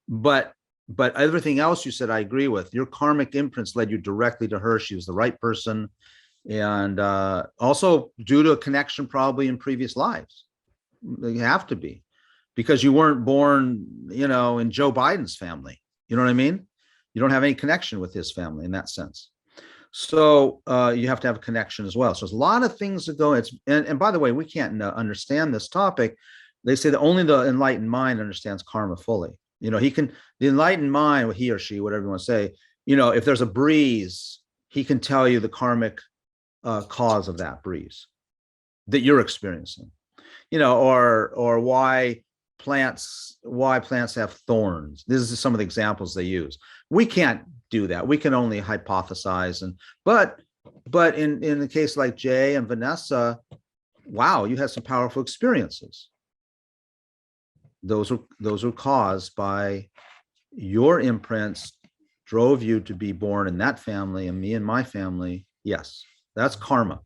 But everything else you said, I agree with. Your karmic imprints led you directly to her. She was the right person. And also due to a connection probably in previous lives. You have to be, because you weren't born, in Joe Biden's family. You know what I mean? You don't have any connection with his family in that sense. So you have to have a connection as well. So there's a lot of things that go. And by the way, we can't understand this topic. They say that only the enlightened mind understands karma fully. The enlightened mind, he or she, whatever you want to say, if there's a breeze, he can tell you the karmic cause of that breeze that you're experiencing, or why plants have thorns. This is some of the examples they use. We can't do that. We can only hypothesize. But in the case like Jay and Vanessa, wow, you had some powerful experiences. Those were caused by your imprints drove you to be born in that family, and me and my family. Yes, that's karma.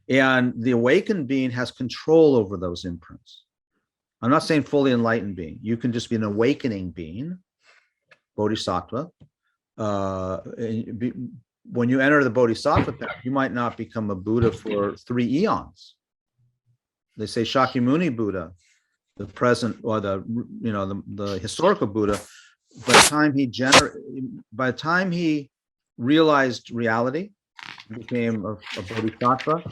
And the awakened being has control over those imprints. I'm not saying fully enlightened being. You can just be an awakening being, bodhisattva. When you enter the bodhisattva path, you might not become a Buddha for 3 eons. They say Shakyamuni Buddha, the present, or the historical Buddha, by the time he realized reality, became a bodhisattva,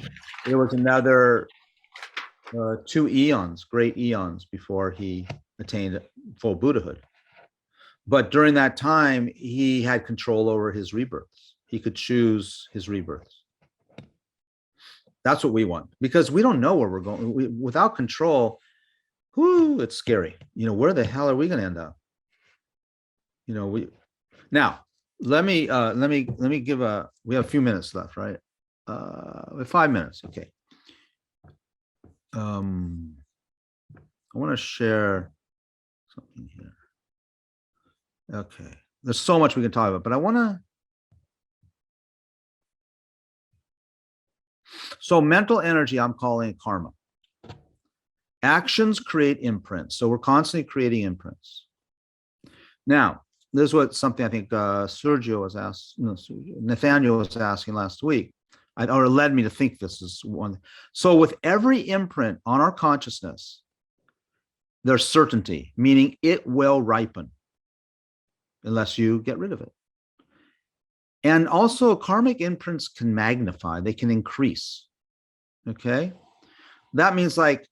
there was another 2 eons, great eons, before he attained full Buddhahood. But during that time, he had control over his rebirths. He could choose his rebirths. That's what we want, because we don't know where we're going. Without control, it's scary. Where the hell are we going to end up? Now let me give we have a few minutes left, right? We have 5 minutes. Okay. I want to share something here. Okay. There's so much we can talk about, but I want to. So mental energy, I'm calling it karma. Actions create imprints. So we're constantly creating imprints. Now, this is something I think Nathaniel was asking last week, or led me to think this is one. So with every imprint on our consciousness, there's certainty, meaning it will ripen unless you get rid of it. And also karmic imprints can magnify, they can increase. Okay. That means like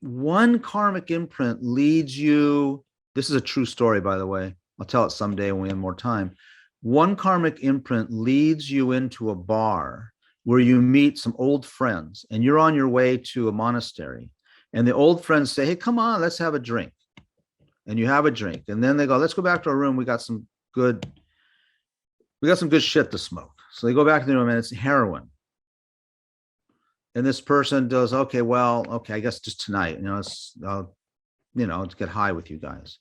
one karmic imprint leads you, this is a true story, by the way, I'll tell it someday when we have more time. One karmic imprint leads you into a bar where you meet some old friends, and you're on your way to a monastery, and the old friends say, hey, come on, let's have a drink. And you have a drink, and then they go, let's go back to our room. We got some good shit to smoke. So they go back to the room, and it's heroin. And this person does, okay, I guess just tonight, to get high with you guys.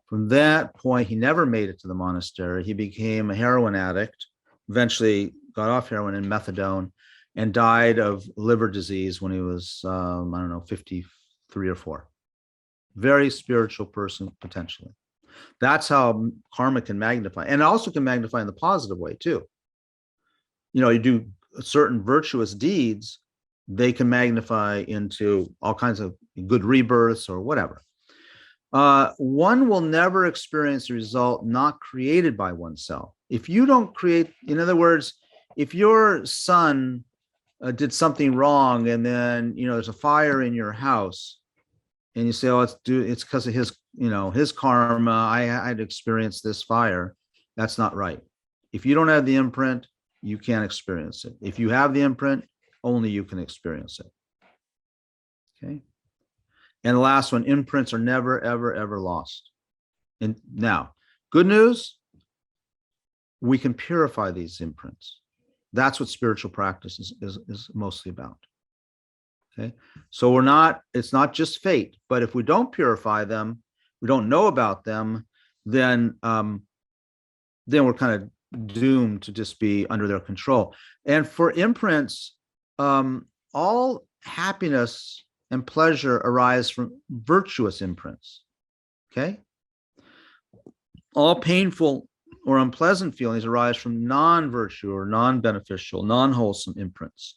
From that point, he never made it to the monastery. He became a heroin addict, eventually got off heroin and methadone, and died of liver disease when he was, 53 or 4. Very spiritual person, potentially. That's how karma can magnify. And it also can magnify in the positive way, too. You do certain virtuous deeds, they can magnify into all kinds of good rebirths or whatever. One will never experience a result not created by oneself. If you don't create, in other words, if your son did something wrong and then, there's a fire in your house and you say, oh, it's because of his, his karma, I had experienced this fire. That's not right. If you don't have the imprint, you can't experience it. If you have the imprint, only you can experience it. Okay. And the last one, imprints are never, ever, ever lost. And now, good news, we can purify these imprints. That's what spiritual practice is mostly about. Okay. So it's not just fate, but if we don't purify them, we don't know about them, then we're kind of doomed to just be under their control. And for imprints, all happiness and pleasure arise from virtuous imprints. Okay. All painful or unpleasant feelings arise from non-virtue or non-beneficial, non-wholesome imprints.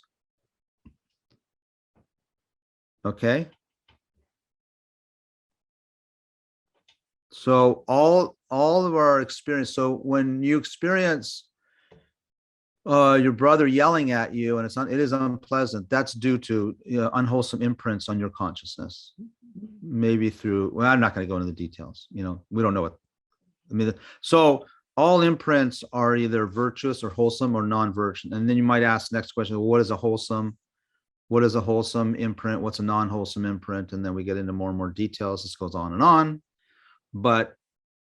Okay. So all of our experience. So when you experience your brother yelling at you and it is unpleasant, that's due to unwholesome imprints on your consciousness. Maybe through, well, I'm not going to go into the details. We don't know what. So all imprints are either virtuous or wholesome or non-virtuous. And then you might ask the next question, well, what is a wholesome imprint? What's a non-wholesome imprint? And then we get into more and more details. This goes on and on. But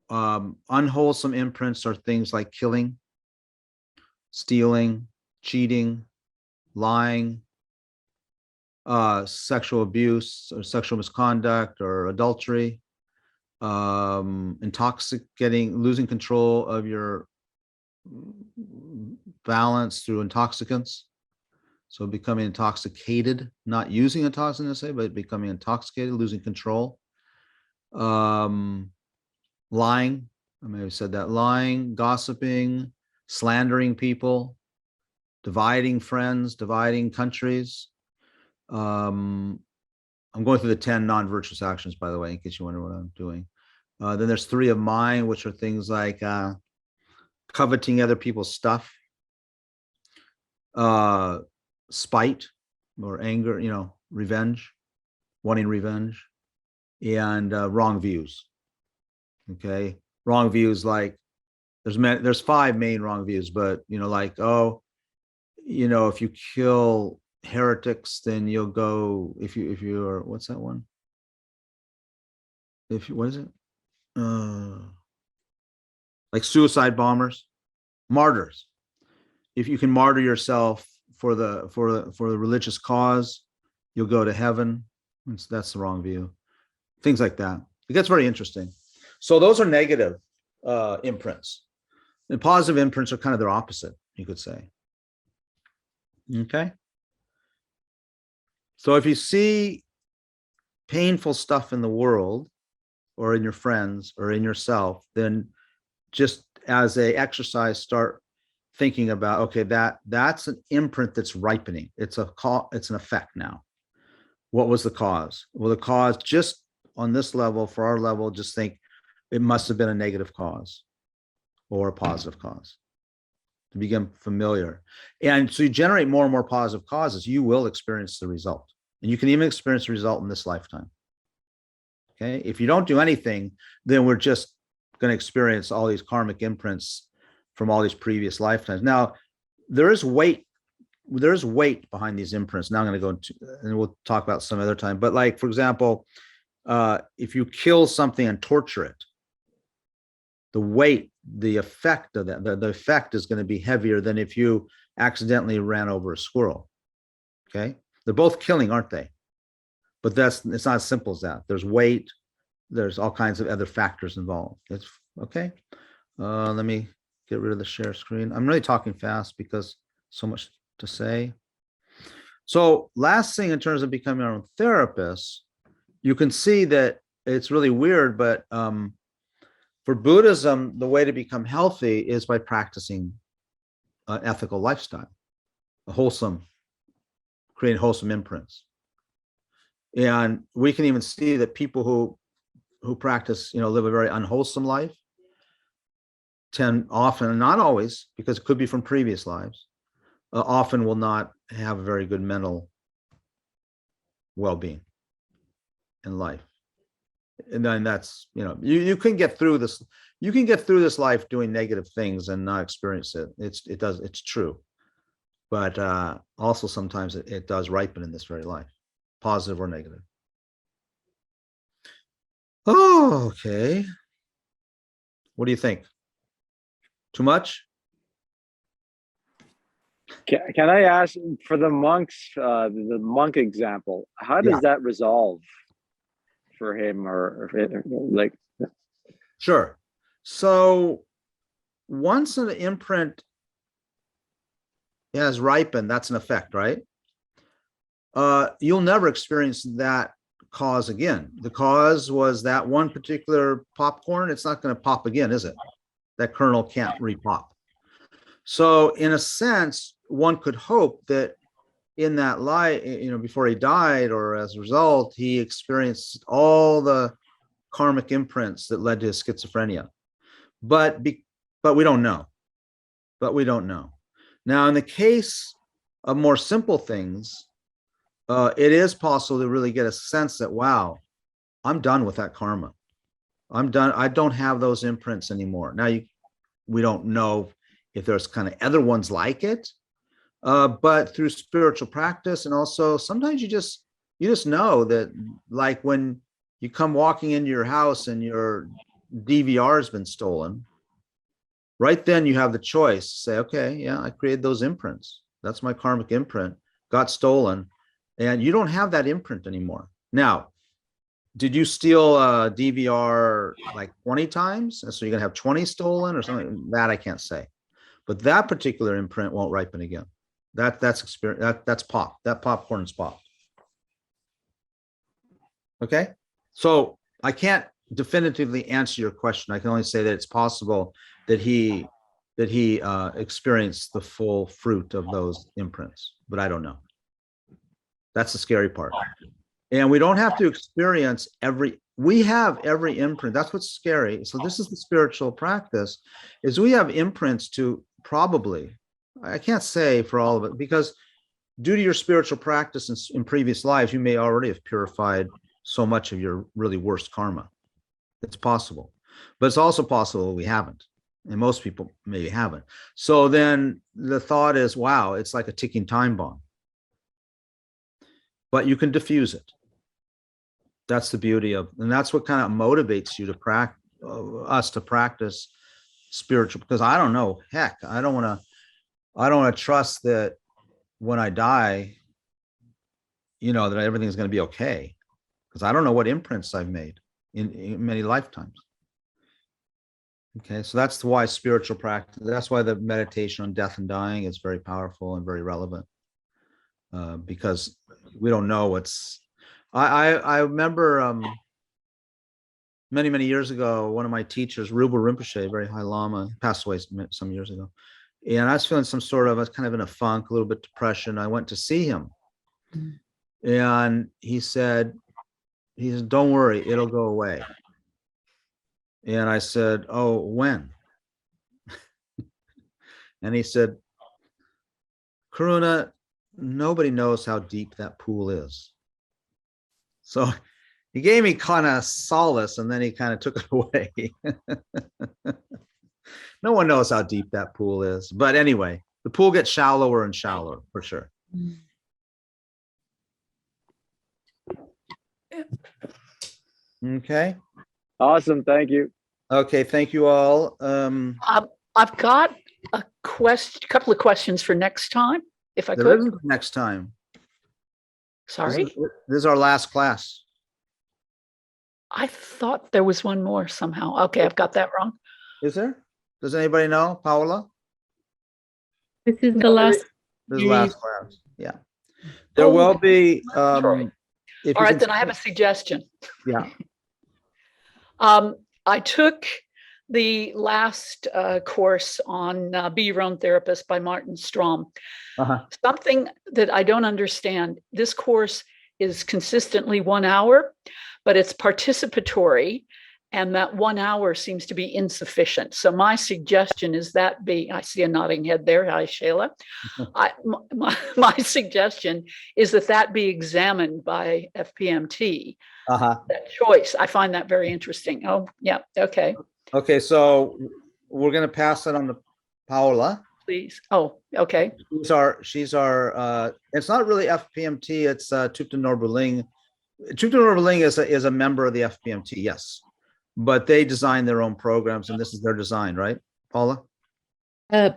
unwholesome imprints are things like killing, stealing, cheating, lying, sexual abuse or sexual misconduct or adultery, losing control of your balance through intoxicants. So becoming intoxicated, not using intoxicants, but becoming intoxicated, losing control. Lying, I may have said that, lying, gossiping, slandering people, dividing friends, dividing countries. I'm going through the 10 non-virtuous actions, by the way, in case you wonder what I'm doing. Then there's 3 of mind, which are things like coveting other people's stuff, spite or anger, revenge, wanting revenge, and wrong views. Okay, wrong views, like there's 5 main wrong views, but like, if you kill heretics, then you'll go, if you're, what's that one? What is it? Like suicide bombers, martyrs. If you can martyr yourself for the religious cause, you'll go to heaven. That's the wrong view. Things like that. It gets very interesting. So those are negative imprints. And positive imprints are kind of their opposite, you could say. Okay. So if you see painful stuff in the world or in your friends or in yourself, then just as a exercise, start thinking about, okay, that's an imprint that's ripening. It's an effect now. What was the cause? Well, the cause, just on this level, for our level, just think it must have been a negative cause or a positive cause to become familiar. And so you generate more and more positive causes, you will experience the result. And you can even experience the result in this lifetime. Okay. If you don't do anything, then we're just going to experience all these karmic imprints from all these previous lifetimes. Now, there's weight behind these imprints. Now I'm going to go into, and we'll talk about some other time. But like, for example, if you kill something and torture it, the effect of that, the effect is going to be heavier than if you accidentally ran over a squirrel. Okay. They're both killing, aren't they? But it's not as simple as that. There's weight. There's all kinds of other factors involved. It's okay. Let me get rid of the share screen. I'm really talking fast because so much to say. So last thing, in terms of becoming our own therapist, you can see that it's really weird, but for Buddhism, the way to become healthy is by practicing an ethical lifestyle, creating wholesome imprints. And we can even see that people who practice, live a very unwholesome life tend often, not always, because it could be from previous lives, often will not have a very good mental well-being in life. And then that's, you can get through this. You can get through this life doing negative things and not experience it. It's true. But also sometimes it does ripen in this very life, positive or negative. Oh, okay. What do you think? Too much? Can I ask for the monks, the monk example, how does that resolve for him or like? Sure. So once an imprint has ripened, that's an effect, right? You'll never experience that cause again. The cause was that one particular popcorn. It's not going to pop again, is it? That kernel can't repop. So in a sense, one could hope that in that life, before he died or as a result, he experienced all the karmic imprints that led to his schizophrenia. But we don't know. Now, in the case of more simple things, it is possible to really get a sense that, wow, I'm done with that karma. I'm done. I don't have those imprints anymore. Now, we don't know if there's kind of other ones like it, but through spiritual practice, and also sometimes you just know that, like when you come walking into your house and your DVR has been stolen, right then you have the choice to say, okay, yeah, I created those imprints. That's my karmic imprint, got stolen, and you don't have that imprint anymore. Now, did you steal a DVR like 20 times? And so you're gonna have 20 stolen or something? That I can't say. But that particular imprint won't ripen again. That's experience. That's pop. That popcorn is pop. Okay. So I can't definitively answer your question. I can only say that it's possible that he experienced the full fruit of those imprints, but I don't know. That's the scary part. And we don't have to experience we have every imprint. That's what's scary. So this is the spiritual practice, is we have imprints to probably, I can't say for all of it, because due to your spiritual practice in previous lives, you may already have purified so much of your really worst karma. It's possible, but it's also possible we haven't. And most people maybe haven't. So then the thought is, wow, it's like a ticking time bomb. But you can diffuse it. That's the beauty of, and that's what kind of motivates you to practice spiritual, because I don't know, heck, I don't want to trust that when I die, that everything's going to be okay, because I don't know what imprints I've made in many lifetimes. Okay, so that's why spiritual practice, that's why the meditation on death and dying is very powerful and very relevant, because we don't know what's. I remember many, many years ago, one of my teachers, Rupa Rinpoche, very high Lama, passed away some years ago. And I was feeling I was kind of in a funk, a little bit depression. I went to see him. And he said, don't worry, it'll go away. And I said, oh, when? And he said, Karuna, nobody knows how deep that pool is. So he gave me kind of solace, and then he kind of took it away. No one knows how deep that pool is. But anyway, the pool gets shallower and shallower for sure. Okay. Awesome. Thank you. Okay. Thank you all. I've got a couple of questions for next time, if I There could. isn't next time. Sorry. This is our last class. I thought there was one more somehow. Okay, I've got that wrong. Is there? Does anybody know, Paola? This is the last. This is the last class. Yeah. There will be. Troy. All right, then I have a suggestion. Yeah. I took the last course on Be Your Own Therapist by Martin Strom. Uh-huh. Something that I don't understand, this course is consistently 1 hour, but it's participatory, and that 1 hour seems to be insufficient. So my suggestion is that be, I see a nodding head there. Hi, Shayla. My suggestion is that be examined by FPMT. That choice, I find that very interesting. Oh, yeah, okay. Okay, so we're going to pass it on to Paola. Please. Oh, okay. She's our it's not really FPMT, it's Thupten Norbuling. Thupten Norbuling is a member of the FPMT, yes. But they design their own programs, and this is their design, right, Paula? Yeah,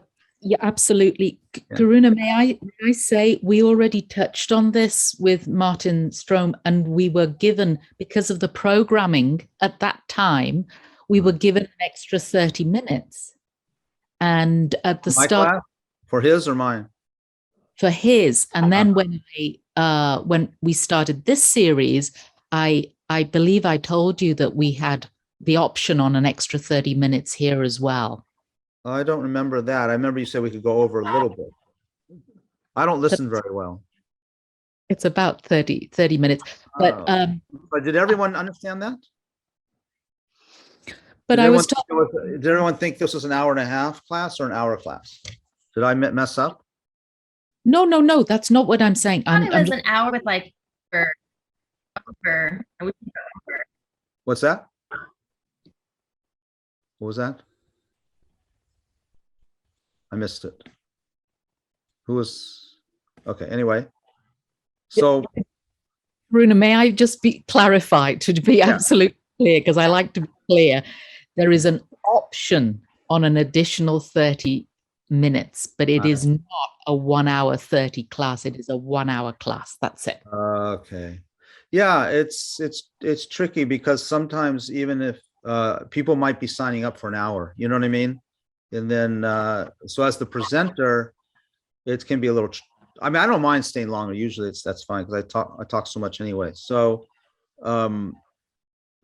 absolutely. Yeah. Karuna, may I say, we already touched on this with Martin Strom, and we were given, because of the programming at that time, we were given an extra 30 minutes. And at the My start, class? For his or mine? for his, and then when we started this series, I believe I told you that we had the option on an extra 30 minutes here as well. I don't remember that. I remember you said we could go over a little bit. I don't listen very well. It's about 30 minutes. But did everyone understand that? But I was told, did everyone think this was an hour and a half class or an hour class? Did I mess up? no, that's not what I'm saying. I thought it was an hour with like over. What's that? What was that? I missed it. Who was? Okay, anyway. So, Karuna, may I just be clarified to be absolutely clear, because I like to be clear. There is an option on an additional 30 minutes, but it is not a 1 hour 30 class. It is a 1 hour class. That's it. okay. Yeah, it's tricky because sometimes even if people might be signing up for an hour, you know what I mean? And then, so as the presenter, it can be a little, I mean, I don't mind staying longer. Usually that's fine because I talk so much anyway. So,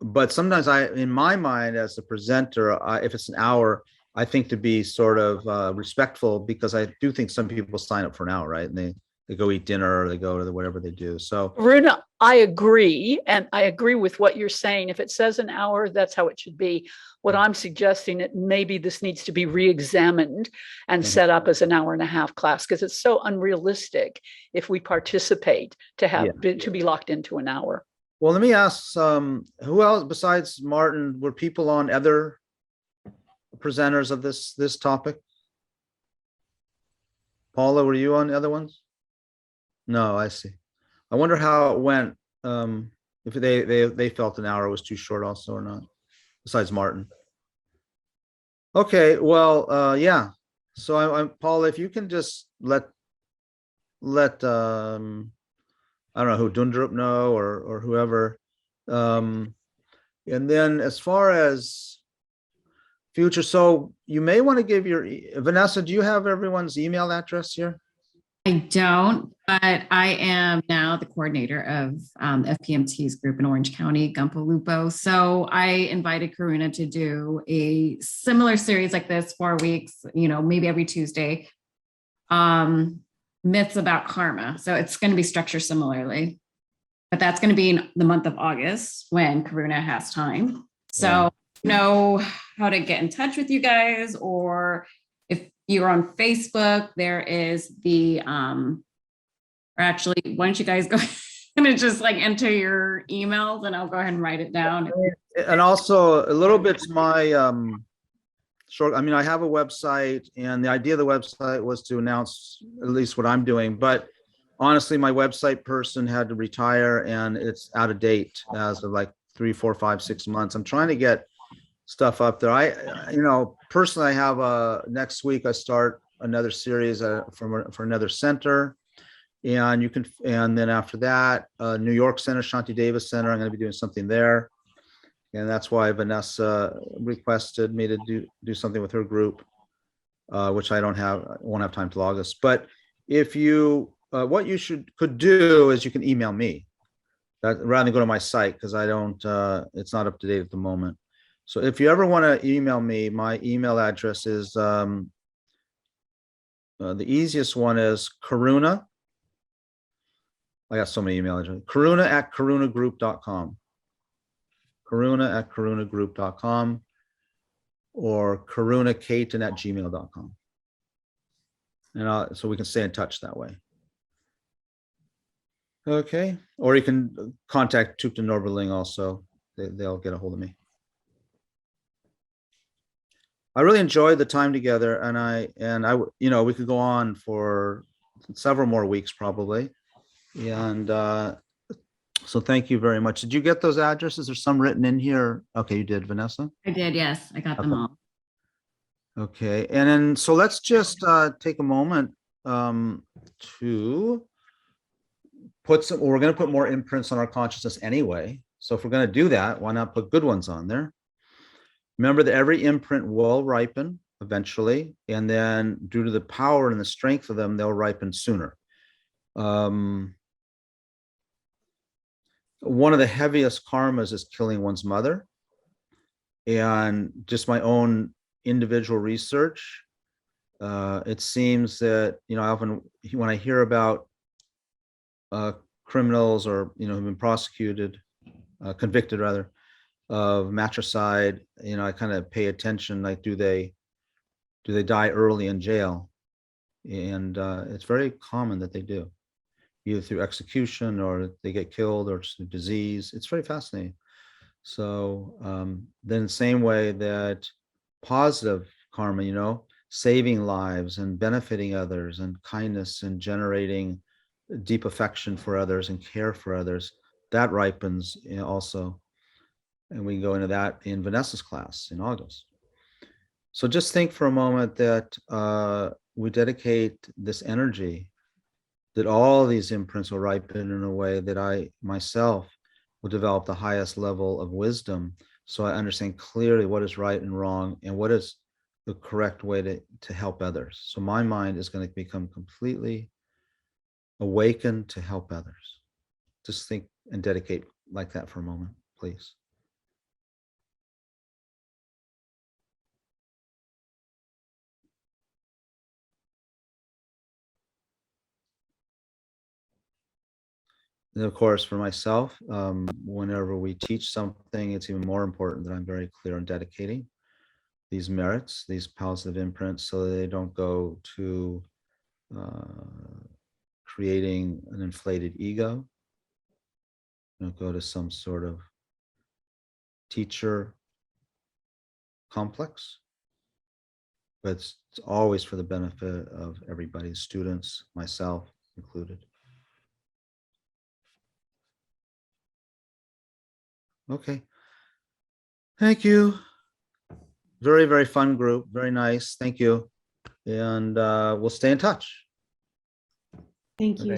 but sometimes in my mind as a presenter, if it's an hour, I think to be sort of respectful, because I do think some people sign up for an hour, right? And they go eat dinner or they go to whatever they do. So Karuna, I agree. And I agree with what you're saying. If it says an hour, that's how it should be. What I'm suggesting that maybe this needs to be re-examined and set up as an hour and a half class, because it's so unrealistic if we participate to be locked into an hour. Well, let me ask, who else besides Martin, were people on other presenters of this topic? Paula, were you on the other ones? No, I see. I wonder how it went, if they felt an hour was too short also or not, besides Martin. Okay, well, yeah. So I'm Paula, if you can just let I don't know who, Dundrup know or whoever. And then as far as future, so you may want to give Vanessa, do you have everyone's email address here? I don't, but I am now the coordinator of FPMT's group in Orange County, Gumpo Lupo. So I invited Karuna to do a similar series like this, 4 weeks, maybe every Tuesday. Myths about karma. So it's going to be structured similarly, but that's going to be in the month of August when Karuna has time. So know how to get in touch with you guys, or if you're on Facebook, there is the or actually, why don't you guys go and just like enter your emails and I'll go ahead and write it down. And also a little bit's my short, I mean, I have a website, and the idea of the website was to announce at least what I'm doing, but honestly, my website person had to retire and it's out of date as of like 3, 4, 5, 6 months. I'm trying to get stuff up there. Personally, I have next week I start another series for another center, and then after that, New York Center, Shanti Davis Center, I'm going to be doing something there. And that's why Vanessa requested me to do something with her group, which I won't have time till August. But if you, what you could do is you can email me rather than go to my site, because I don't, it's not up to date at the moment. So if you ever want to email me, my email address is, the easiest one is Karuna, I got so many email addresses. Karuna@karunagroup.com. Karuna@karunagroup.com or karunacayton@gmail.com. And so we can stay in touch that way. Okay. Or you can contact Tupta Norberling also. They'll get a hold of me. I really enjoyed the time together, and I, we could go on for several more weeks probably. And so thank you very much. Did you get those addresses? There's some written in here. Okay, you did, Vanessa? I did, yes. I got them Okay. all. Okay, and then so let's just take a moment to put some, we're going to put more imprints on our consciousness anyway. So if we're going to do that, why not put good ones on there? Remember that every imprint will ripen eventually, and then due to the power and the strength of them, they'll ripen sooner. One of the heaviest karmas is killing one's mother. And just my own individual research, it seems that, often when I hear about criminals or, who've been prosecuted, convicted rather, of matricide, I kind of pay attention, like, do they die early in jail? And it's very common that they do, either through execution or they get killed or through disease. It's very fascinating. So then the same way that positive karma, saving lives and benefiting others and kindness and generating deep affection for others and care for others, that ripens also. And we can go into that in Vanessa's class in August. So just think for a moment that we dedicate this energy, that all these imprints will ripen in a way that I myself will develop the highest level of wisdom, so I understand clearly what is right and wrong and what is the correct way to help others. So my mind is going to become completely awakened to help others. Just think and dedicate like that for a moment, please. And of course, for myself, whenever we teach something, it's even more important that I'm very clear on dedicating these merits, these positive imprints, so that they don't go to creating an inflated ego, don't go to some sort of teacher complex, but it's always for the benefit of everybody, students, myself included. Okay. Thank you. Very, very fun group. Very nice. Thank you. And we'll stay in touch. Thank you.